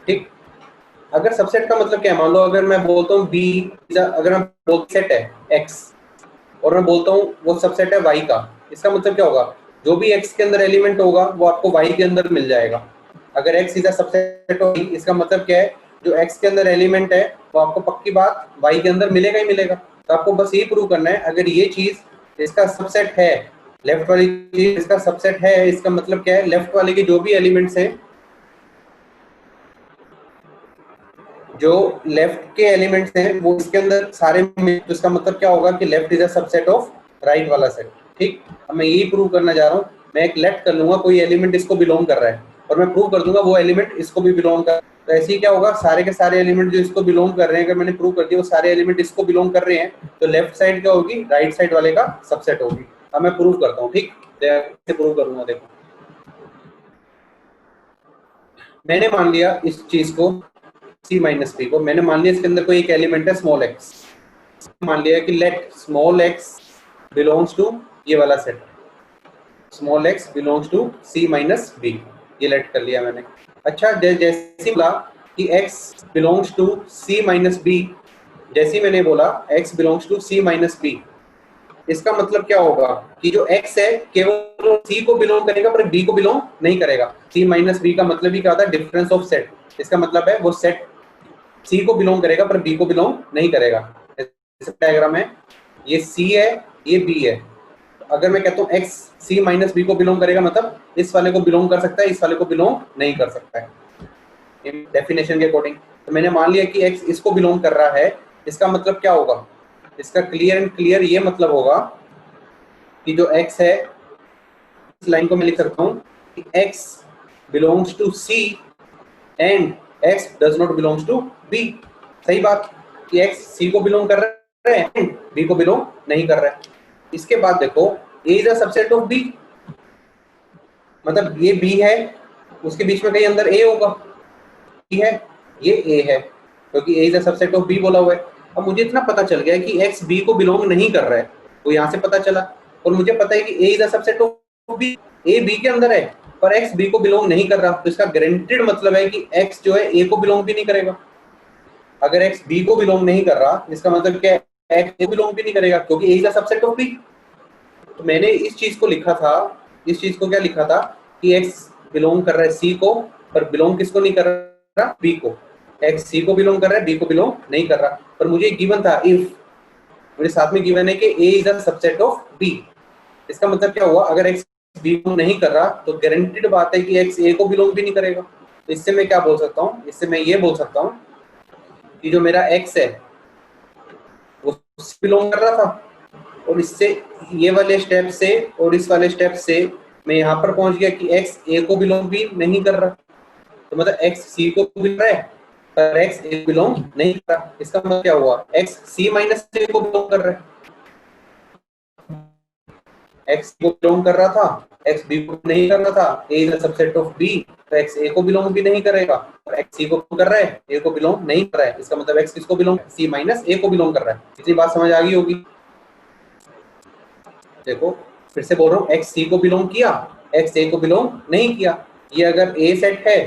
ठीक, अगर सबसेट का मतलब क्या है? मान लो अगर मैं बोलता हूँ बी, अगर मैं बोलता सेट है एक्स और मैं बोलता हूँ वो सबसेट है वाई का, इसका मतलब क्या होगा? जो भी एक्स के अंदर एलिमेंट होगा वो आपको वाई के अंदर मिल जाएगा। अगर x is a subset of, इसका मतलब क्या है? जो एक्स के अंदर एलिमेंट है वो आपको पक्की बात वाई के अंदर मिलेगा ही मिलेगा। तो आपको बस ये प्रूव करना है, अगर ये चीज इसका सबसेट है, लेफ्ट वाली चीज इसका सबसेट है, इसका मतलब क्या है? लेफ्ट वाले के जो भी एलिमेंट्स हैं, जो लेफ्ट के एलिमेंट्स हैं वो इसके अंदर सारे में, तो इसका मतलब क्या होगा कि left is a subset of right वाला सेट। ठीक, अब मैं यही प्रूव करना चाह रहा हूँ। मैं एक लेफ्ट कर लूंगा, कोई एलिमेंट इसको बिलोंग कर रहा है और मैं प्रूव कर दूंगा वो एलिमेंट इसको भी बिलोंग कर। तो ऐसे ही क्या होगा? सारे के सारे एलिमेंट जो इसको बिलोंग कर रहे हैं, अगर मैंने प्रूव कर दिया वो सारे एलिमेंट इसको बिलोंग कर रहे हैं, तो लेफ्ट साइड क्या होगी? राइट साइड वाले का सबसेट होगी। अब मैं प्रूव करता हूँ। ठीक, प्रूव करूंगा। देखो मैंने मान लिया इस चीज को, सी माइनस बी को मैंने मान लिया इसके अंदर कोई एक एलिमेंट है स्मॉल एक्स। मान लिया कि let small x belongs to ये वाला set, small x belongs to C minus B, ये लेट कर लिया मैंने। अच्छा जैसे बोला कि x belongs to C minus B, जैसे ही मैंने बोला x belongs to C minus B, इसका मतलब क्या होगा कि जो x है केवल c को बिलोंग करेगा पर b को बिलोंग नहीं करेगा। c माइनस बी का मतलब ही क्या होता है? Difference of set. इसका मतलब है वो सेट c को बिलोंग करेगा पर b को बिलोंग नहीं करेगा। डायग्राम है, ये c है ये b है। अगर मैं कहता हूँ x c माइनस बी को बिलोंग करेगा मतलब इस वाले को बिलोंग कर सकता है, इस वाले को बिलोंग नहीं कर सकता है डेफिनेशन के अकॉर्डिंग। तो मैंने मान लिया कि x इसको बिलोंग कर रहा है, इसका मतलब क्या होगा? इसका क्लियर एंड क्लियर ये मतलब होगा कि जो x है, इस लाइन को मैं लिख सकता हूँ कि x belongs to c and x does not belongs to b। सही बात कि x c को बिलोंग कर रहा है एंड b को बिलोंग नहीं कर रहा है। इसके बाद देखो a is a subset of b, मतलब ये b है, उसके बीच में कहीं अंदर a होगा, b है ये a है, क्योंकि a is a subset of b बोला हुआ है। अब मुझे इतना पता चल गया कि x b को बिलोंग नहीं कर रहा है, तो यहाँ से पता चला। और मुझे पता है कि a is a subset of b, a b के अंदर है पर x b को बिलोंग नहीं कर रहा, तो इसका गारंटेड मतलब है कि x जो है a को बिलोंग भी नहीं करेगा। अगर x b को बिलोंग नहीं कर रहा इसका मतलब क्या है? x a को बिलोंग भी नहीं करेगा, क्योंकि a is a subset of b। तो मैंने इस चीज को लिखा था, इस चीज को क्या लिखा था कि x बिलोंग कर रहा है c को, पर बिलोंग किसको नहीं कर रहा? b को। x c को बिलोंग कर रहा है, b को बिलोंग नहीं कर रहा। पर मुझे गिवन था इफ, मेरे साथ में गिवन है कि a is a subset of b। इसका मतलब क्या हुआ? अगर x b को नहीं कर रहा तो गारंटेड बात है कि x a को बिलोंग भी नहीं करेगा। तो इससे मैं क्या बोल सकता हूँ? इससे मैं ये बोल सकता हूँ कि जो मेरा x है वो बिलोंग कर रहा था, और इससे ये वाले स्टेप से और इस वाले स्टेप से मैं यहाँ पर पहुंच गया कि x a को बिलोंग भी नहीं कर रहा, तो मतलब x c को बिलोंग कर रहा है पर x a बिलोंग नहीं कर रहा। इसका मतलब क्या हुआ, x c माइनस a को बिलोंग कर रहा है, x को बिलोंग कर रहा था, x b को नहीं कर रहा था, a is a subset of b, तो x a को बिलोंग भी नहीं करेगा और x c को कर रहा है, a को बिलोंग नहीं कर रहा है। इसका मतलब x किसको बिलोंग, c माइनस a को बिलोंग कर रहा है। इतनी बात समझ आ गई होगी। देखो फिर से बोल रहा हूँ, x c को बिलोंग किया, x a को बिलोंग नहीं किया। ये अगर a सेट है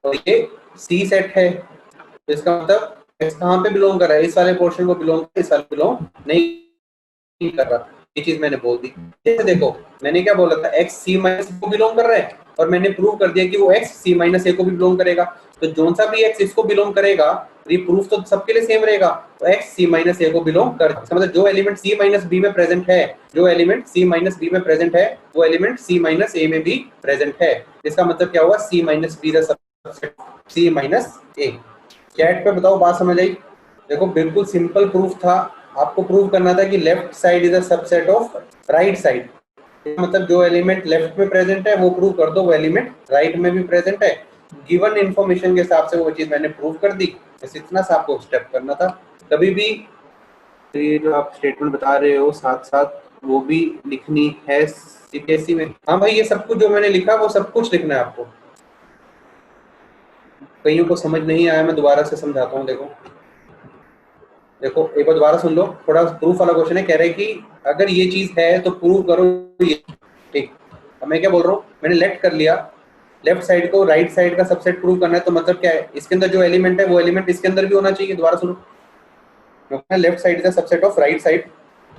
और ये c सेट है, तो इसका मतलब x कहाँ पे बिलोंग कर रहा है, इस वाले पोर्शन को बिलोंग, इस वाले बिलोंग नहीं कर रहा। ये चीज मैंने बोल दी। जैसे देखो मैंने क्या बोला था, x c माइनस को बिलोंग कर रहा है और मैंने प्रूव कर दिया कि वो x c माइनस a को भी बिलोंग करेगा। तो जोन सा भी x इसको बिलोंग करेगा, ये प्रूफ तो सबके लिए सेम रहेगा, तो x c माइनस a को बिलोंग कर, मतलब जो एलिमेंट c माइनस b में प्रेजेंट है, जो एलिमेंट c माइनस b में प्रेजेंट है, वो एलिमेंट c माइनस a में भी प्रेजेंट है। इसका मतलब क्या हुआ, c minus b the subset c minus a। Chat पे बताओ बात समझ आई। देखो बिल्कुल सिंपल प्रूफ था, आपको प्रूव करना था कि left side is a subset of right side, मतलब जो एलिमेंट लेफ्ट में प्रेजेंट है वो प्रूव कर दो वो एलिमेंट राइट में भी प्रेजेंट है। गिवन इंफॉर्मेशन के हिसाब से वो चीज मैंने प्रूव कर दी, बस इतना सा आपको स्टेप करना था। कभी भी तो ये जो आप स्टेटमेंट बता रहे हो साथ साथ वो भी लिखनी है सीबीएसई में। हाँ भाई, ये सब कुछ जो मैंने लिखा वो सब कुछ लिखना है आपको। कईयों को समझ नहीं आया, मैं दोबारा से समझाता हूँ। देखो देखो एक बार दोबारा सुन लो, थोड़ा प्रूफ वाला क्वेश्चन है, कह रहे हैं कि अगर ये चीज है तो प्रूव करो ये। ठीक, अब मैं क्या बोल रहा हूँ, मैंने लेफ्ट कर लिया, लेफ्ट साइड को राइट साइड का सबसेट प्रूव करना है, तो मतलब क्या है, इसके अंदर जो एलिमेंट है वो एलिमेंट इसके अंदर भी होना चाहिए। दोबारा सुनो, left side is the subset of right side,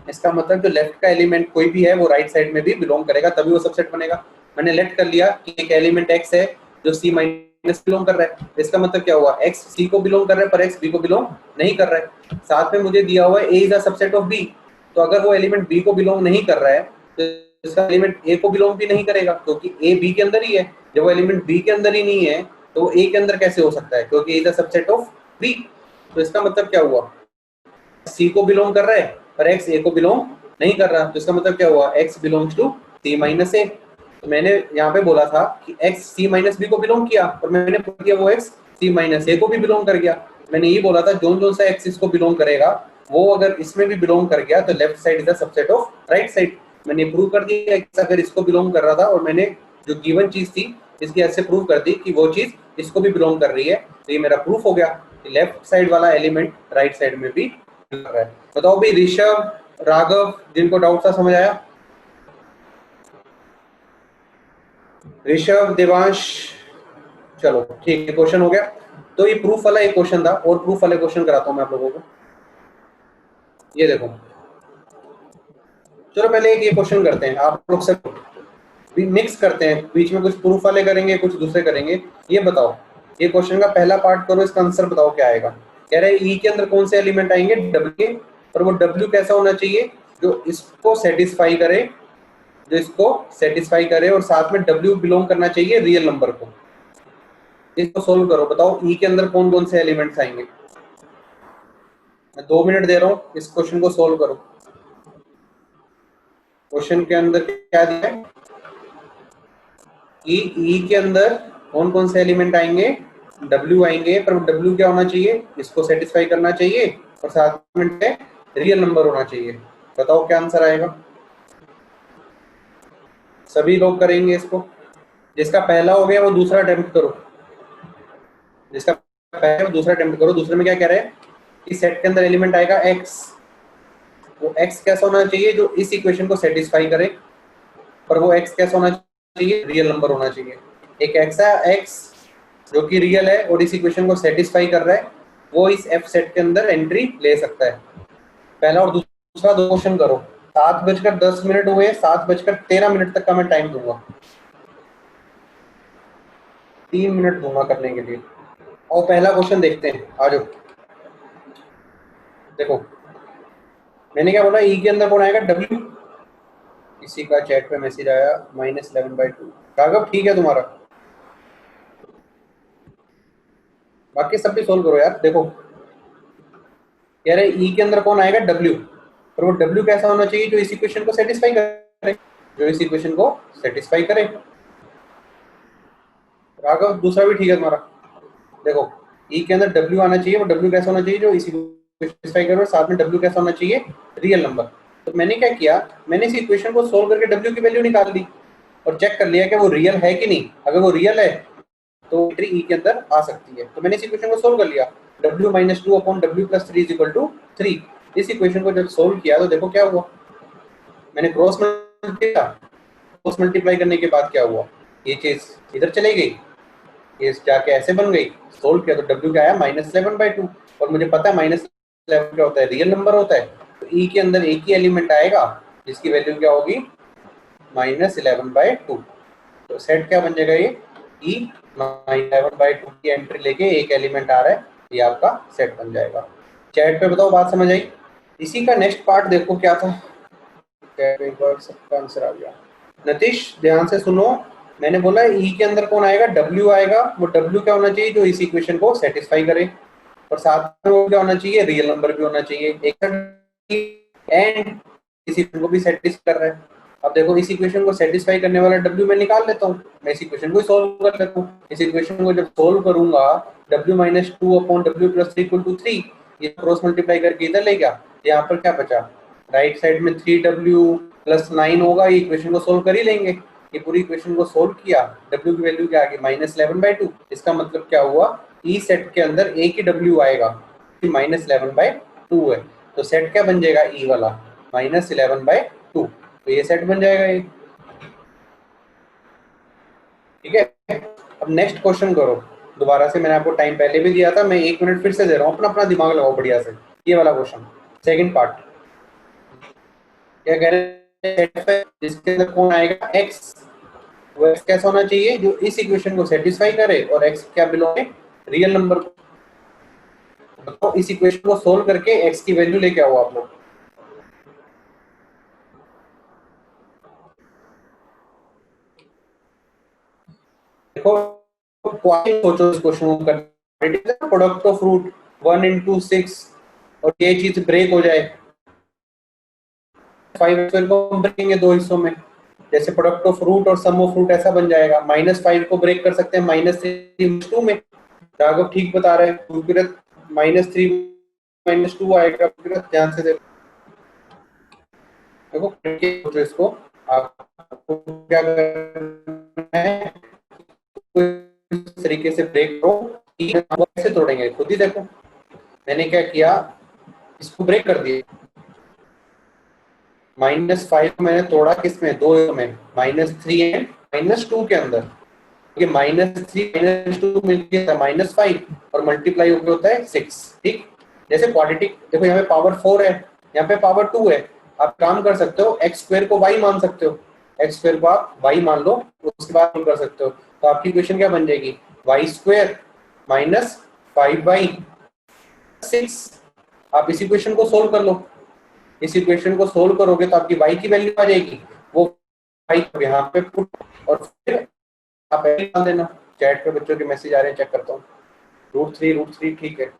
इसका मतलब जो लेफ्ट का एलिमेंट कोई भी है वो राइट साइड में भी बिलोंग करेगा, तभी वो सबसेट बनेगा। मैंने लेफ्ट कर लिया कि एक एलिमेंट x है जो c माइनस बिलोंग कर रहा है, इसका मतलब क्या हुआ, x c को बिलोंग कर रहा है पर x b को बिलोंग नहीं कर रहा है। साथ में मुझे दिया हुआ है a is a subset of b, तो अगर वो एलिमेंट b को बिलोंग नहीं कर रहा है तो इसका एलिमेंट a को बिलोंग भी नहीं करेगा, क्योंकि a b के अंदर ही है। जब वो एलिमेंट b के अंदर ही नहीं है तो वो a के अंदर कैसे हो सकता है, क्योंकि a is a subset of b। तो इसका मतलब क्या हुआ, c को बिलोंग कर रहा है पर x a को बिलोंग नहीं कर रहा, तो इसका मतलब क्या हुआ, x belongs to c minus a। तो मैंने यहाँ पे बोला था कि x c माइनस b को बिलोंग किया और मैंने प्रूव किया वो x c माइनस a को भी बिलोंग कर गया। मैंने ये बोला था जोन जोन सा x इसको बिलोंग करेगा वो अगर इसमें भी बिलोंग कर गया तो left side is the subset of right side. मैंने प्रूव कर दिया x अगर इसको बिलोंग कर रहा था और मैंने जो गिवन चीज थी इसकी ऐसे प्रूव कर दी कि वो चीज इसको भी बिलोंग कर रही है, तो ये मेरा प्रूफ हो गया कि लेफ्ट साइड वाला एलिमेंट राइट साइड में भी कर रहा है। बताओ भाई, ऋषभ, राघव, जिनको डाउट था समझ आया? ऋषभ, देवांश, चलो ठीक है, क्वेश्चन हो गया। तो ये प्रूफ वाला एक क्वेश्चन था, और प्रूफ वाले क्वेश्चन कराता हूं मैं आप लोगों को। ये देखो, चलो पहले एक ये क्वेश्चन करते हैं, आप लोग सब मिक्स करते हैं, बीच में कुछ प्रूफ वाले करेंगे कुछ दूसरे करेंगे। ये बताओ, ये क्वेश्चन का पहला पार्ट करो, इसका आंसर बताओ क्या आएगा। कह रहे हैं ई के अंदर कौन से एलिमेंट आएंगे, डब्ल्यू के, और वो डब्ल्यू कैसा होना चाहिए जो इसको सेटिस्फाई करे, जो इसको सेटिस्फाई करे, और साथ में डब्ल्यू बिलोंग करना चाहिए रियल नंबर को। इसको सोल्व करो, बताओ ई के अंदर कौन कौन से एलिमेंट्स आएंगे। मैं 2 मिनट दे रहा हूँ, इस क्वेश्चन को सोल्व करो। क्वेश्चन के अंदर क्या दिया है, ई के अंदर कौन कौन से एलिमेंट आएंगे, डब्ल्यू आएंगे, पर डब्ल्यू क्या होना चाहिए, इसको सेटिस्फाई करना चाहिए और साथ में रियल नंबर होना चाहिए। बताओ क्या आंसर आएगा। सभी लोग करेंगे इसको, जिसका पहला हो गया वो दूसरा अटेम्प्ट करो, जिसका पहला वो दूसरा अटेम्प्ट करो। दूसरे में क्या कह रहे हैं कि सेट के अंदर एलिमेंट आएगा x, वो x कैसा होना चाहिए जो इस इक्वेशन को सेटिस्फाई करे, और वो x कैसा होना चाहिए, रियल नंबर होना चाहिए। एक ऐसा x जो कि रियल है और इस इक्वेशन को सेटिस्फाई कर रहा है, वो इस f सेट के अंदर एंट्री ले सकता है। पहला और दूसरा दो क्वेश्चन करो। 7:10 हुए, 7:13 तक का मैं टाइम दूंगा, 3 मिनट दूंगा करने के लिए। और पहला क्वेश्चन देखते हैं, आ जाओ। देखो मैंने क्या बोला, ई के अंदर कौन आएगा, डब्ल्यू। किसी का चैट पे मैसेज आया -11/2। राघव ठीक है तुम्हारा, बाकी सब भी सोल्व करो यार। देखो कह रहे ई के अंदर कौन आएगा, डब्ल्यू, और वो डब्ल्यू कैसा होना चाहिए जो इस इक्वेशन को सेटिस्फाई करे। जो इस इक्वेशन को सेटिस्फाई करे। राघव दूसरा भी ठीक है तुम्हारा। देखो ई के अंदर डब्ल्यू आना चाहिए, वो डब्ल्यू कैसा होना चाहिए जो इसी को सेटिस्फाई करे, साथ में डब्ल्यू कैसा होना चाहिए, रियल नंबर। तो मैंने क्या किया, मैंने इस इक्वेशन को सोल्व करके डब्ल्यू की वैल्यू निकाल ली और चेक कर लिया कि वो रियल है कि नहीं। अगर वो रियल है तो एंट्री ई के अंदर आ सकती है। तो मैंने इस इक्वेशन को सोल्व कर लिया, w माइनस टू अपॉन डब्ल्यू plus three is equal to 3। इस इक्वेशन को जब सोल्व किया तो देखो क्या हुआ, मैंने क्रॉस मल्टीप्लाई करने के बाद क्या हुआ, ये चीज इधर चली गई, ये जाके ऐसे बन गई। सोल्व किया तो w क्या आया, -11/2। और मुझे पता है -11 क्या होता है, रियल नंबर होता है। तो ई के अंदर एक ही एलिमेंट आएगा जिसकी वैल्यू क्या होगी, -11/2। तो सेट क्या बन जाएगा, ये ई -11/2 की एंट्री लेके एक एलिमेंट आ रहा है, ये आपका सेट बन जाएगा। चैट पे बताओ बात समझ आई। इसी का नेक्स्ट पार्ट देखो क्या था, एक बार सबका आंसर आ गया। नतीश ध्यान से सुनो, मैंने बोला ई के अंदर कौन आएगा, डब्ल्यू आएगा। वो डब्ल्यू क्या होना चाहिए जो इस इक्वेशन को सेटिस्फाई करे, और साथ में वो क्या होना चाहिए, रियल नंबर भी होना चाहिए एक, एंड इस इक्वेशन को भी सेटिस्फाई कर रहा है। अब देखो इस इक्वेशन को सेटिस्फाई करने वाला डब्ल्यू मैं निकाल लेता हूँ, मैं इस इक्वेशन को सोल्व कर लेता हूँ। इस इक्वेशन को जब सोल्व करूंगा w माइनस टू अपॉन डब्ल्यू प्लस थ्री इक्वल टू 3, ये क्रॉस मल्टीप्लाई करके इधर ले गया, यहाँ पर क्या बचा, राइट साइड में 3w प्लस 9 होगा, ये इक्वेशन को सोल्व कर ही लेंगे। ये पूरी इक्वेशन को सोल्व किया, w की वैल्यू क्या आ गई, -11/2। इसका मतलब क्या हुआ, ई सेट के अंदर एक ही w आएगा, -11/2 है। तो सेट क्या बन जाएगा, ई वाला -11/2। तो ये सेट बन जाएगा ये, ठीक है। अब नेक्स्ट क्वेश्चन करो दोबारा से, मैंने आपको टाइम पहले भी दिया था, मैं 1 मिनट फिर से दे रहा हूँ, अपना अपना दिमाग लगाओ बढ़िया से। ये वाला क्वेश्चन सेकंड पार्ट क्या कह रहे हैं, जिसके अंदर कौन आएगा, x। वो x कैसा होना चाहिए जो इस इक्वेशन को सेटिस्फाई करे, और x क्या बिलोंग है, रियल नंबर को। तो इस इक्वेशन को सोल्व करके x की वैल्यू लेके आओ आप लोग। देखो सोचो इस क्वेश्चन को करना, प्रोडक्ट ऑफ रूट 1 into 6 और ये चीज ब्रेक हो जाए, 5 को हम ब्रेकेंगे दो हिस्सों में, जैसे प्रोडक्ट ऑफ रूट और सम ऑफ रूट ऐसा बन जाएगा। -5 को ब्रेक कर सकते हैं -3 -2 में। राघव ठीक बता रहे हैं, -3 -2 आएगा। ध्यान से देखो सोचो इसको, आपको क्या करना है, इस तरीके से ब्रेक करो, कैसे तोड़ेंगे खुद ही देखो। मैंने क्या किया, इसको ब्रेक कर दिया, -5 मैंने तोड़ा किसमें, दो में, -3 एंड -2 के अंदर। -3 -2 मिलके -5 और मल्टीप्लाई होकर होता है 6। ठीक, जैसे क्वाड्रेटिक देखो, यहाँ पे पावर 4 है, यहाँ पे पावर 2 है। आप काम कर सकते हो, x स्क्वायर को y मान सकते हो, x स्क्वायर को आप y मान लो, उसके बाद कर सकते हो। तो आपकी इक्वेशन क्या बन जाएगी, y स्क्वायर माइनस 5/6। आप इस इक्वेशन को सोल्व कर लो, इस इक्वेशन को सोल्व करोगे तो आपकी y की वैल्यू आ जाएगी, वो y यहाँ पे पुट, और फिर आप डाल देना। चैट पे बच्चों के मैसेज आ रहे हैं, चेक करता हूँ। √3 ठीक है।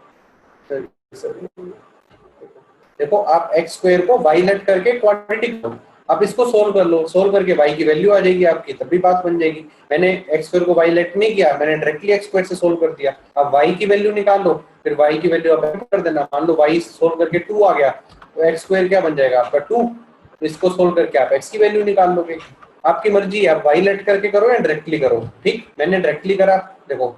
देखो आप x स्क्वायर को y लेट करके क्वाड्रेटिक लो, आप इसको सोल्व कर लो, सोल्व करके y की वैल्यू आ जाएगी आपकी, तब भी बात बन जाएगी। मैंने x स्क्वायर को y लेट नहीं किया, मैंने डायरेक्टली x स्क्वायर से सोल्व कर दिया। अब y की वैल्यू निकाल लो, फिर y की वैल्यू अब कर देना। मान लो y सोल्व करके 2 आ गया, तो x स्क्वायर क्या बन जाएगा आपका 2। तो इसको सोल्व करके आप x की वैल्यू निकाल लोगे, आपकी मर्जी है, आप y लेट करके करो या डायरेक्टली करो। ठीक, मैंने डायरेक्टली करा। देखो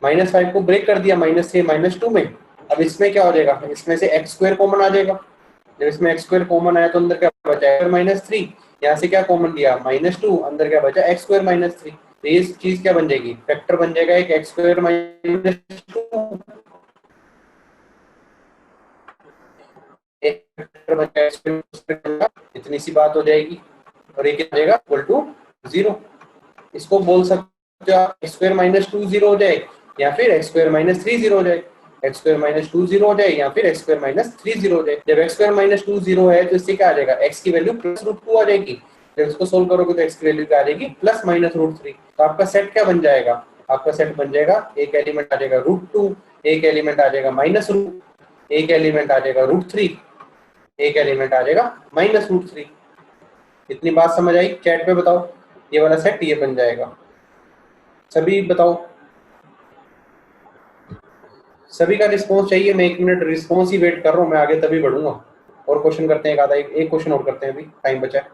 -5 को ब्रेक कर दिया -3 -2 में। अब इसमें क्या हो जाएगा, इसमें से x स्क्वायर कॉमन आ जाएगा। जब इसमें x स्क्वायर कॉमन आया तो अंदर क्या बचा, -3। यहाँ से क्या कॉमन लिया, -2, अंदर क्या बचा, x स्क्वायर -3। तो ये चीज क्या बन जाएगी, फैक्टर बन जाएगा एक x स्क्वायर -2, इतनी सी बात हो जाएगी, और एक जाएगा इक्वल टू 0। इसको बोल सकते हो आप x स्क्वायर -2 0 हो जाए, या फिर x स्क्वायर -3 0 हो जाए, x स्क्वायर -2 0 हो जाए, या फिर x स्क्वायर -3 0 हो जाए। जब x स्क्वायर -2 0 है तो इससे क्या आ जाएगा, x की वैल्यू +√2 आ जाएगी। जब इसको सोल्व करोगे तो x की वैल्यू क्या आ जाएगी, +√3। तो आपका सेट क्या बन जाएगा, आपका सेट बन जाएगा, एक एलिमेंट आ जाएगा √2, एक एलिमेंट आ जाएगा -√, एक एलिमेंट आ जाएगा √3, एक एलिमेंट आ जाएगा -√3। इतनी बात समझ आई? चैट पे बताओ, ये वाला सेट ये बन जाएगा। सभी बताओ, सभी का रिस्पॉन्स चाहिए। मैं 1 मिनट रिस्पॉन्स ही वेट कर रहा हूँ, मैं आगे तभी बढ़ूंगा। और क्वेश्चन करते हैं, एक क्वेश्चन और करते हैं, अभी टाइम बचा है।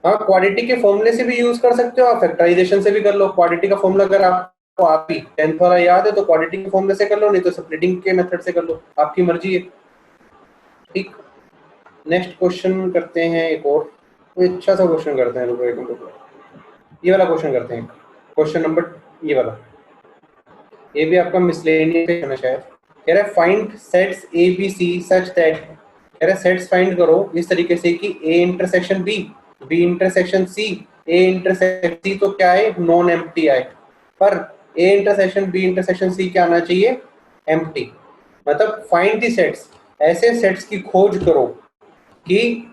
हाँ, क्वाड्रेटिक के फॉर्मूले से भी यूज कर सकते हो आप, फैक्टराइजेशन से भी कर लो। क्वाड्रेटिक का फॉर्मूला अगर आपको आप ही 10th वाला याद है तो क्वाड्रेटिक के फॉर्मूले से कर लो, नहीं तो स्प्लिटिंग के मेथड से कर लो, आपकी मर्जी है। ठीक, नेक्स्ट क्वेश्चन करते हैं एक और, कोई अच्छा सा क्वेश्चन करते हैं। रुको एक मिनट, ये वाला क्वेश्चन करते हैं, क्वेश्चन नंबर ये वाला, ये भी आपका मिसलेनियस है शायद। कह रहा है find sets A B C such that, कह रहा है सेट्स फाइंड करो इस तरीके से कि A intersection B, B intersection C, A intersection C तो क्या है, नॉन एम्प्टी आए, पर A intersection B intersection C क्या आना चाहिए, एम्प्टी। मतलब फाइंड दी सेट्स, ऐसे सेट्स की खोज करो कि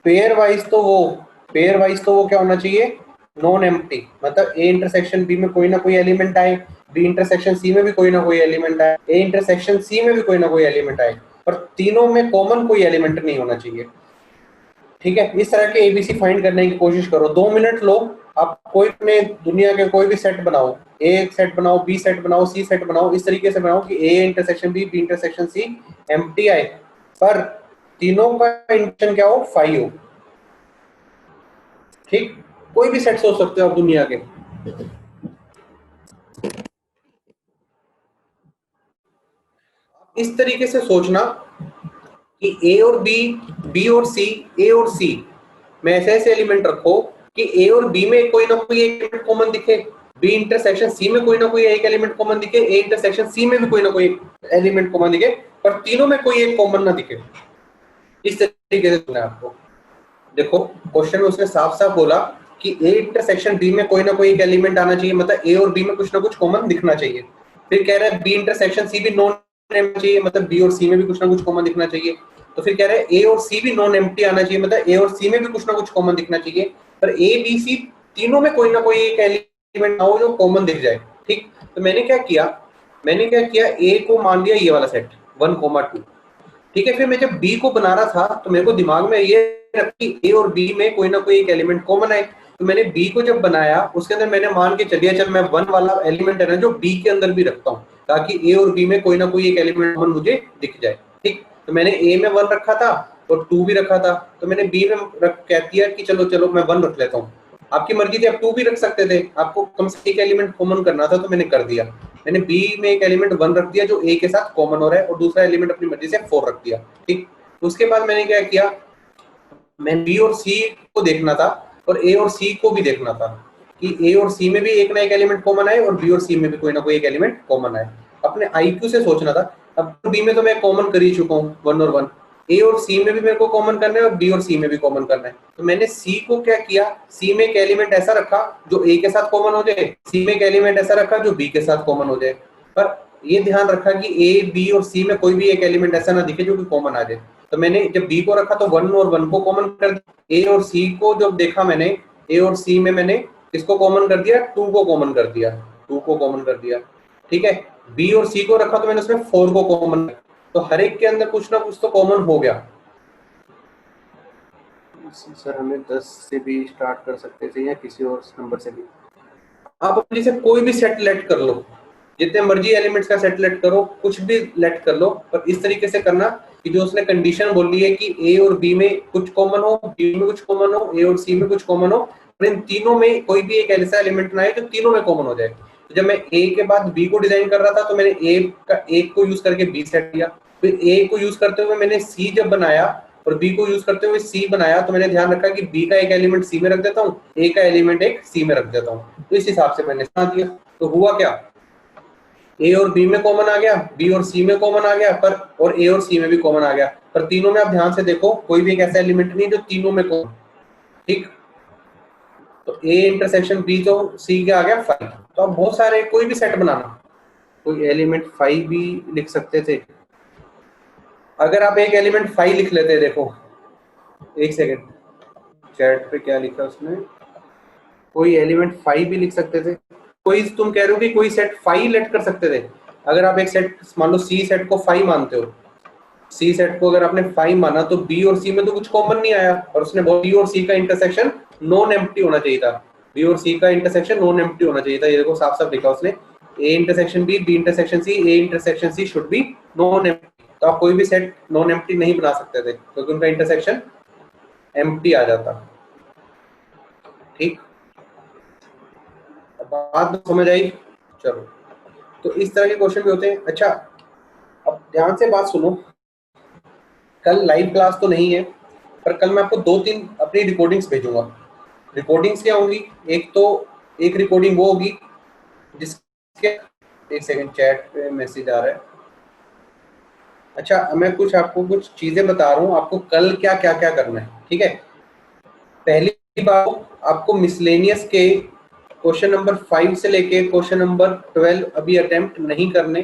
पेयर वाइज तो वो क्या होना चाहिए, नॉन एम्प्टी। मतलब ए इंटरसेक्शन बी में कोई ना कोई एलिमेंट आए, बी इंटरसेक्शन सी में भी कोई ना कोई एलिमेंट आए, ए इंटरसेक्शन सी में भी कोई ना कोई एलिमेंट आए, पर तीनों में कॉमन कोई एलिमेंट नहीं होना चाहिए। ठीक है, इस तरह के एबीसी फाइंड करने की कोशिश करो। 2 मिनट लो, आप कोई अपने दुनिया के कोई भी सेट बनाओ, ए सेट बनाओ, बी सेट बनाओ, सी सेट बनाओ, इस तरीके से बनाओ कि A intersection B intersection C empty आए, पर तीनों का इंटेंशन क्या हो, 5 हो। ठीक, कोई भी सेट सोच सकते हो आप दुनिया के। इस तरीके से सोचना कि ए और बी, बी और सी, ए और सी में ऐसे ऐसे एलिमेंट रखो कि ए और बी में कोई ना कोई एक एलिमेंट कॉमन दिखे, बी इंटरसेक्शन सी में कोई ना कोई एक एलिमेंट कॉमन दिखे, ए इंटरसेक्शन सी में भी कोई ना कोई एलिमेंट कॉमन दिखे, पर तीनों में कोई एक कॉमन ना दिखे। इस तरीके से सुना आपको। देखो क्वेश्चन में उसने साफ साफ बोला कि ए इंटरसेक्शन बी में कोई ना कोई एक एलिमेंट आना चाहिए, मतलब ए और बी में कुछ ना कुछ कॉमन दिखना चाहिए। फिर कह रहा है बी इंटरसेक्शन सी भी नॉन एम्प्टी चाहिए, मतलब बी और सी में भी कुछ ना कुछ कॉमन दिखना चाहिए। तो फिर कह रहा है ए और सी भी नॉन एम्प्टी आना चाहिए, मतलब ए और सी में भी कुछ ना कुछ कॉमन दिखना चाहिए, पर ए बी सी तीनों में कोई ना कोई एक एलिमेंट हो जो कॉमन दिख जाए। ठीक, तो मैंने क्या किया, ए को मान लिया ये वाला सेट 1,2। ठीक है, फिर मैं जब बी को बना रहा था तो मेरे को दिमाग में ये रखी ए और बी में कोई ना कोई एक एलिमेंट कॉमन है। तो मैंने बी को जब बनाया उसके अंदर मैंने मान के चलिए चल मैं 1 वाला एलिमेंट है ना जो बी के अंदर भी रखता हूँ, ताकि ए और बी में कोई ना कोई एक एलिमेंट कॉमन मुझे दिख जाए। ठीक, तो मैंने ए में 1 रखा था और 2 भी रखा था, तो मैंने बी में कह दिया कि चलो चलो मैं 1 रख लेता हूँ। आपकी मर्जी थी, आप 2 भी रख सकते थे, आपको कम से एक एलिमेंट कॉमन करना था, तो मैंने कर दिया। मैंने बी में एक एलिमेंट 1 रख दिया जो ए के साथ कॉमन हो रहा है, और दूसरा एलिमेंट अपनी मर्जी से 4 रख दिया। ठीक, उसके बाद मैंने क्या किया, मैं बी और सी को देखना था और ए और सी को भी देखना था कि ए और सी में भी एक ना एक एलिमेंट कॉमन आए और बी और सी में भी कोई ना कोई एक एलिमेंट कॉमन आए। अपने आईक्यू से सोचना था। अब बी में तो मैं कॉमन कर ही चुका हूँ 1 और 1, ए और सी में भी मेरे को कॉमन करना है और बी और सी में भी कॉमन करना है। तो मैंने सी को क्या किया, सी में एक एलिमेंट ऐसा रखा जो ए के साथ कॉमन हो जाए, सी में एक एलिमेंट ऐसा रखा जो बी के साथ कॉमन हो जाए, पर ये ध्यान रखा कि ए बी और सी में कोई भी एक एलिमेंट ऐसा ना दिखे जो कि कॉमन आ जाए। तो मैंने जब बी को रखा तो 1 और 1 को कॉमन कर दिया, ए और सी को जब देखा मैंने, ए और सी में मैंने किसको कॉमन कर दिया, 2 को कॉमन कर दिया, 2 को कॉमन कर दिया। ठीक है, बी और सी को रखा तो मैंने उसमें 4 को कॉमन, तो हर एक के अंदर कुछ ना कुछ तो कॉमन हो गया। सर हमें 10 से भी स्टार्ट कर सकते थे या किसी और नंबर से भी। आप अपने से कोई भी सेट लेट कर लो, जितने मर्जी एलिमेंट्स का सेट लेट करो, कुछ भी लेट कर लो, पर इस तरीके से करना कि जो उसने कंडीशन बोली है कि ए और बी में कुछ कॉमन हो, बी में कुछ कॉमन हो, ए और सी में कुछ कॉमन हो, पर इन तीनों में कोई भी एक ऐसा एलिमेंट ना आए जो तीनों में कॉमन हो जाए। तो जब मैं ए के बाद बी को डिजाइन कर रहा था तो मैंने ए का एक को यूज करके बी सेट किया, फिर ए को यूज करते हुए मैंने सी जब बनाया और बी को यूज करते हुए सी बनाया, तो मैंने ध्यान रखा कि बी का एक एलिमेंट सी में रख देता हूँ, ए का एलिमेंट एक सी में रख देता हूँ। तो इस हिसाब से मैंने बना दिया। तो हुआ क्या, ए और बी में कॉमन आ गया, बी और सी में कॉमन आ गया, पर और ए और सी में भी कॉमन आ गया, पर तीनों में आप ध्यान से देखो कोई भी एक ऐसा एलिमेंट नहीं जो तीनों में कॉमन। ठीक, तो ए इंटरसेक्शन बी तो सी के आ गया 5। तो अब बहुत सारे कोई भी सेट बनाना, कोई एलिमेंट 5 भी लिख सकते थे। अगर आप एक एलिमेंट 5 लिख लेते, देखो एक सेकेंड, चैट पे क्या लिखा उसने, कोई एलिमेंट 5 भी लिख सकते थे। कोई तुम कह रहे हो कि कोई सेट 5 लेट कर सकते थे। अगर आप एक सेट मान लो सी सेट को 5 मानते हो, सी सेट को अगर आपने 5 माना तो बी और सी में तो कुछ कॉमन नहीं आया, और उसने बी और सी का इंटरसेक्शन नॉन एम्प्टी होना चाहिए था, बी और सी का इंटरसेक्शन नॉन एम्प्टी होना चाहिए था। ये देखो साफ साफ लिखा उसने, A intersection B, B intersection C, A intersection C should be non empty. तो आप कोई भी सेट नॉन एम्प्टी नहीं बना सकते थे क्योंकि उनका इंटरसेक्शन एम्प्टी आ जाता। ठीक, बात तो समझ आई? चलो, तो इस तरह के क्वेश्चन भी होते हैं। अच्छा, अब ध्यान से बात सुनो, कल लाइव क्लास तो नहीं है, पर कल मैं आपको 2-3 अपनी रिकॉर्डिंग्स भेजूंगा। रिकॉर्डिंग्स क्या होंगी, एक तो एक रिकॉर्डिंग वो होगी जिसके, एक सेकंड चैट पे मैसेज आ रहा है। अच्छा, मैं कुछ आपको कुछ चीजें बता रहा हूँ, आपको कल क्या क्या क्या करना है। ठीक है, पहली बात, आपको मिसलेनियस के क्वेश्चन नंबर 5 से लेके क्वेश्चन नंबर 12 अभी अटेम्प्ट नहीं करने।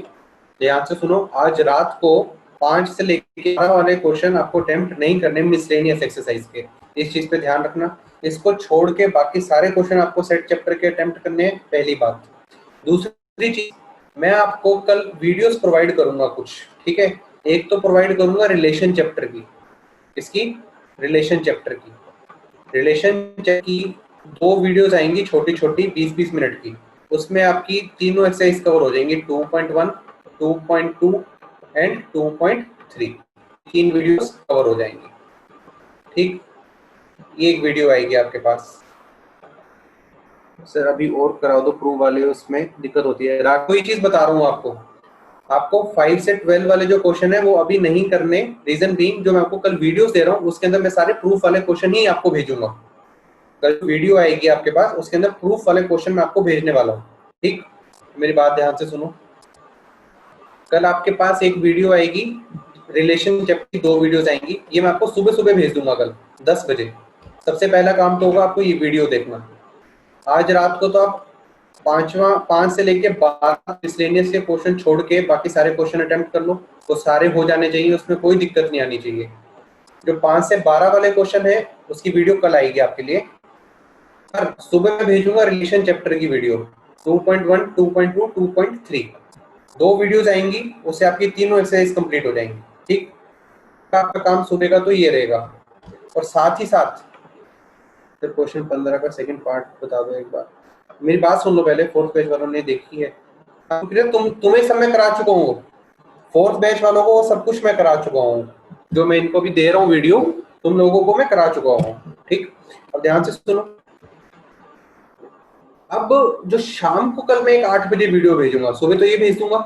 ध्यान से सुनो, आज रात को 5 से लेके 12 वाले क्वेश्चन आपको अटेम्प्ट नहीं करने मिसलेनियस एक्सरसाइज के। इस चीज पे ध्यान रखना। इसको छोड़ के बाकी सारे क्वेश्चन आपको सेट चैप्टर के अटेम्प्ट करने हैं, पहली बात। दूसरी चीज, मैं आपको कल वीडियोस प्रोवाइड करूंगा कुछ। ठीक है, एक तो प्रोवाइड करूंगा रिलेशन चैप्टर की, इसकी रिलेशन चैप्टर की, रिलेशन की 2 वीडियोस आएंगी छोटी छोटी 20-20 मिनट की। उसमें आपकी तीनों एक्सरसाइज कवर हो जाएंगी, 2.1, 2.2 एंड 2.3, 3 वीडियोस कवर हो जाएंगी। ठीक, ये एक वीडियो आएगी आपके पास। सर अभी और करा दो प्रूव वाले, उसमें दिक्कत होती है। रात को ये चीज बता रहा हूँ आपको 5 से 12 वाले जो क्वेश्चन है वो अभी नहीं करने। रीजन बीइंग, जो मैं आपको कल वीडियोस दे रहा हूँ उसके अंदर मैं सारे प्रूफ वाले क्वेश्चन ही आपको भेजूंगा। कल वीडियो आएगी आपके पास, उसके अंदर प्रूफ वाले क्वेश्चन मैं आपको भेजने वाला हूँ। ठीक, मेरी बात ध्यान से सुनो, कल आपके पास एक वीडियो आएगी, रिलेशन चैप्टर की 2 वीडियोस आएंगी, ये मैं आपको सुबह सुबह भेज दूंगा कल 10 बजे। सबसे पहला काम तो होगा आपको ये वीडियो देखना। आज रात को तो आप 5 से लेके 12 मिसलेनियस के क्वेश्चन छोड़ के बाकी सारे क्वेश्चन अटेम्प्ट कर लो, वो सारे हो जाने चाहिए, उसमें कोई दिक्कत नहीं आनी चाहिए। जो 5 से 12 वाले क्वेश्चन है उसकी वीडियो कल आएगी आपके लिए। पर सुबह मैं भेजूंगा रिलेशन चैप्टर की वीडियो 2.1, 2.2, 2.3, 2 वीडियोस आएंगी, उससे आपकी तीनों एक्सरसाइज कंप्लीट हो जाएंगी। ठीक, आपका काम सुबह का तो ये रहेगा। और साथ ही साथ फिर क्वेश्चन 15 का सेकंड पार्ट बता दो एक बार, मेरी बात सुन लो पहले, 4th पेज वालों ने देखी है तुम्हें सब मैं करा चुका हूँ। 4th बैच वालों को सब कुछ मैं करा चुका हूँ, जो मैं इनको भी दे रहा हूँ वीडियो, तुम लोगों को मैं करा चुका हूँ। ठीक, अब ध्यान से सुनो, अब जो शाम को कल मैं एक 8 बजे वीडियो भेजूंगा, सुबह तो ये भेज दूंगा,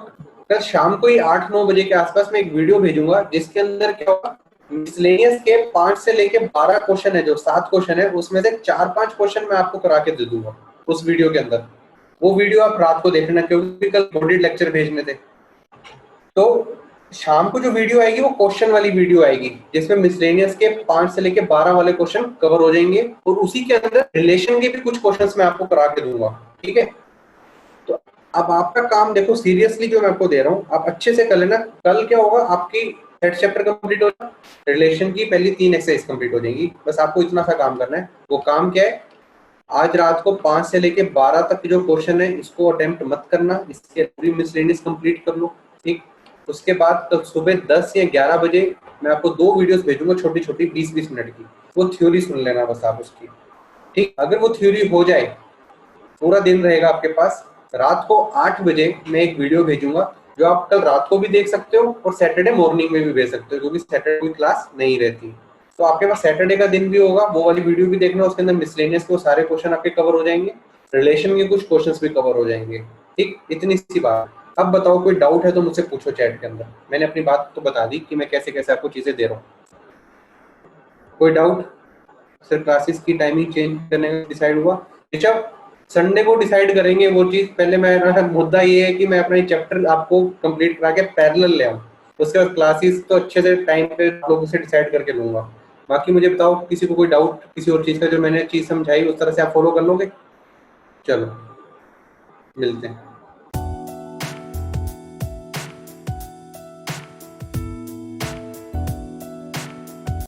कल शाम को ही 8-9 बजे के आसपास में एक वीडियो भेजूंगा जिसके अंदर क्या होगा, मिसलेनियस के 5 से लेके 12 क्वेश्चन है, जो 7 क्वेश्चन है उसमें से 4-5 क्वेश्चन मैं आपको करा के दे दूंगा उस वीडियो के अंदर। वो वीडियो आप रात को देखना क्योंकि कल ऑडिट लेक्चर भेजने थे। तो शाम को जो वीडियो आएगी वो क्वेश्चन वाली वीडियो आएगी जिसमें मिसलेनियस के 5 से लेके 12 वाले क्वेश्चन कवर हो जाएंगे, और उसी के अंदर रिलेशन के भी कुछ क्वेश्चंस मैं आपको करा के दूंगा। ठीक है, तो अब आपका काम देखो, सीरियसली जो मैं आपको दे रहा हूँ आप अच्छे से कर लेना। कल क्या होगा, आपकी हेड चैप्टर कंप्लीट हो जाएगा, रिलेशन की पहली 3 एक्सरसाइज कंप्लीट हो जाएंगी। बस आपको इतना सा काम करना है। वो काम क्या है, आज रात को 5 से लेके 12 तक जो क्वेश्चन है इसको अटेम्प्ट मत करना, इसके पूरी मिसलेनियस कंप्लीट कर लो। ठीक, उसके बाद तो सुबह 10 या 11 बजे मैं आपको 2 वीडियोस भेजूंगा छोटी छोटी 20-20 मिनट की, वो थ्योरी सुन लेना बस आप उसकी। ठीक, अगर वो थ्योरी हो जाए, पूरा दिन रहेगा आपके पास। रात को 8 बजे मैं एक वीडियो भेजूंगा जो आप कल रात को भी देख सकते हो और सैटरडे मॉर्निंग में भी भेज सकते हो, क्योंकि सैटरडे कोई क्लास नहीं रहती। तो आपके पास सैटरडे का दिन भी होगा, वो वाली वीडियो भी देखना, उसके अंदर मिसलेनियस के सारे क्वेश्चन आपके कवर हो जाएंगे, रिलेशन के कुछ क्वेश्चंस भी कवर हो जाएंगे। ठीक, इतनी सी बात। अब बताओ कोई डाउट है तो मुझसे पूछो चैट के अंदर। मैंने अपनी बात तो बता दी कि मैं कैसे कैसे आपको चीजें दे रहा हूँ। कोई डाउट? सर क्लासेस की टाइमिंग चेंज करने का डिसाइड हुआ, ऋषभ संडे को डिसाइड करेंगे वो चीज। पहले मेरा मुद्दा ये है कि मैं अपना चैप्टर आपको कंप्लीट करा के पैरेलल ले आऊँ, उसके बाद क्लासेस तो अच्छे से टाइम पे लोगों से डिसाइड करके लूंगा। बाकी मुझे बताओ किसी को कोई डाउट किसी और चीज का, जो मैंने चीज समझाई उस तरह से आप फॉलो कर लोगे? चलो मिलते हैं।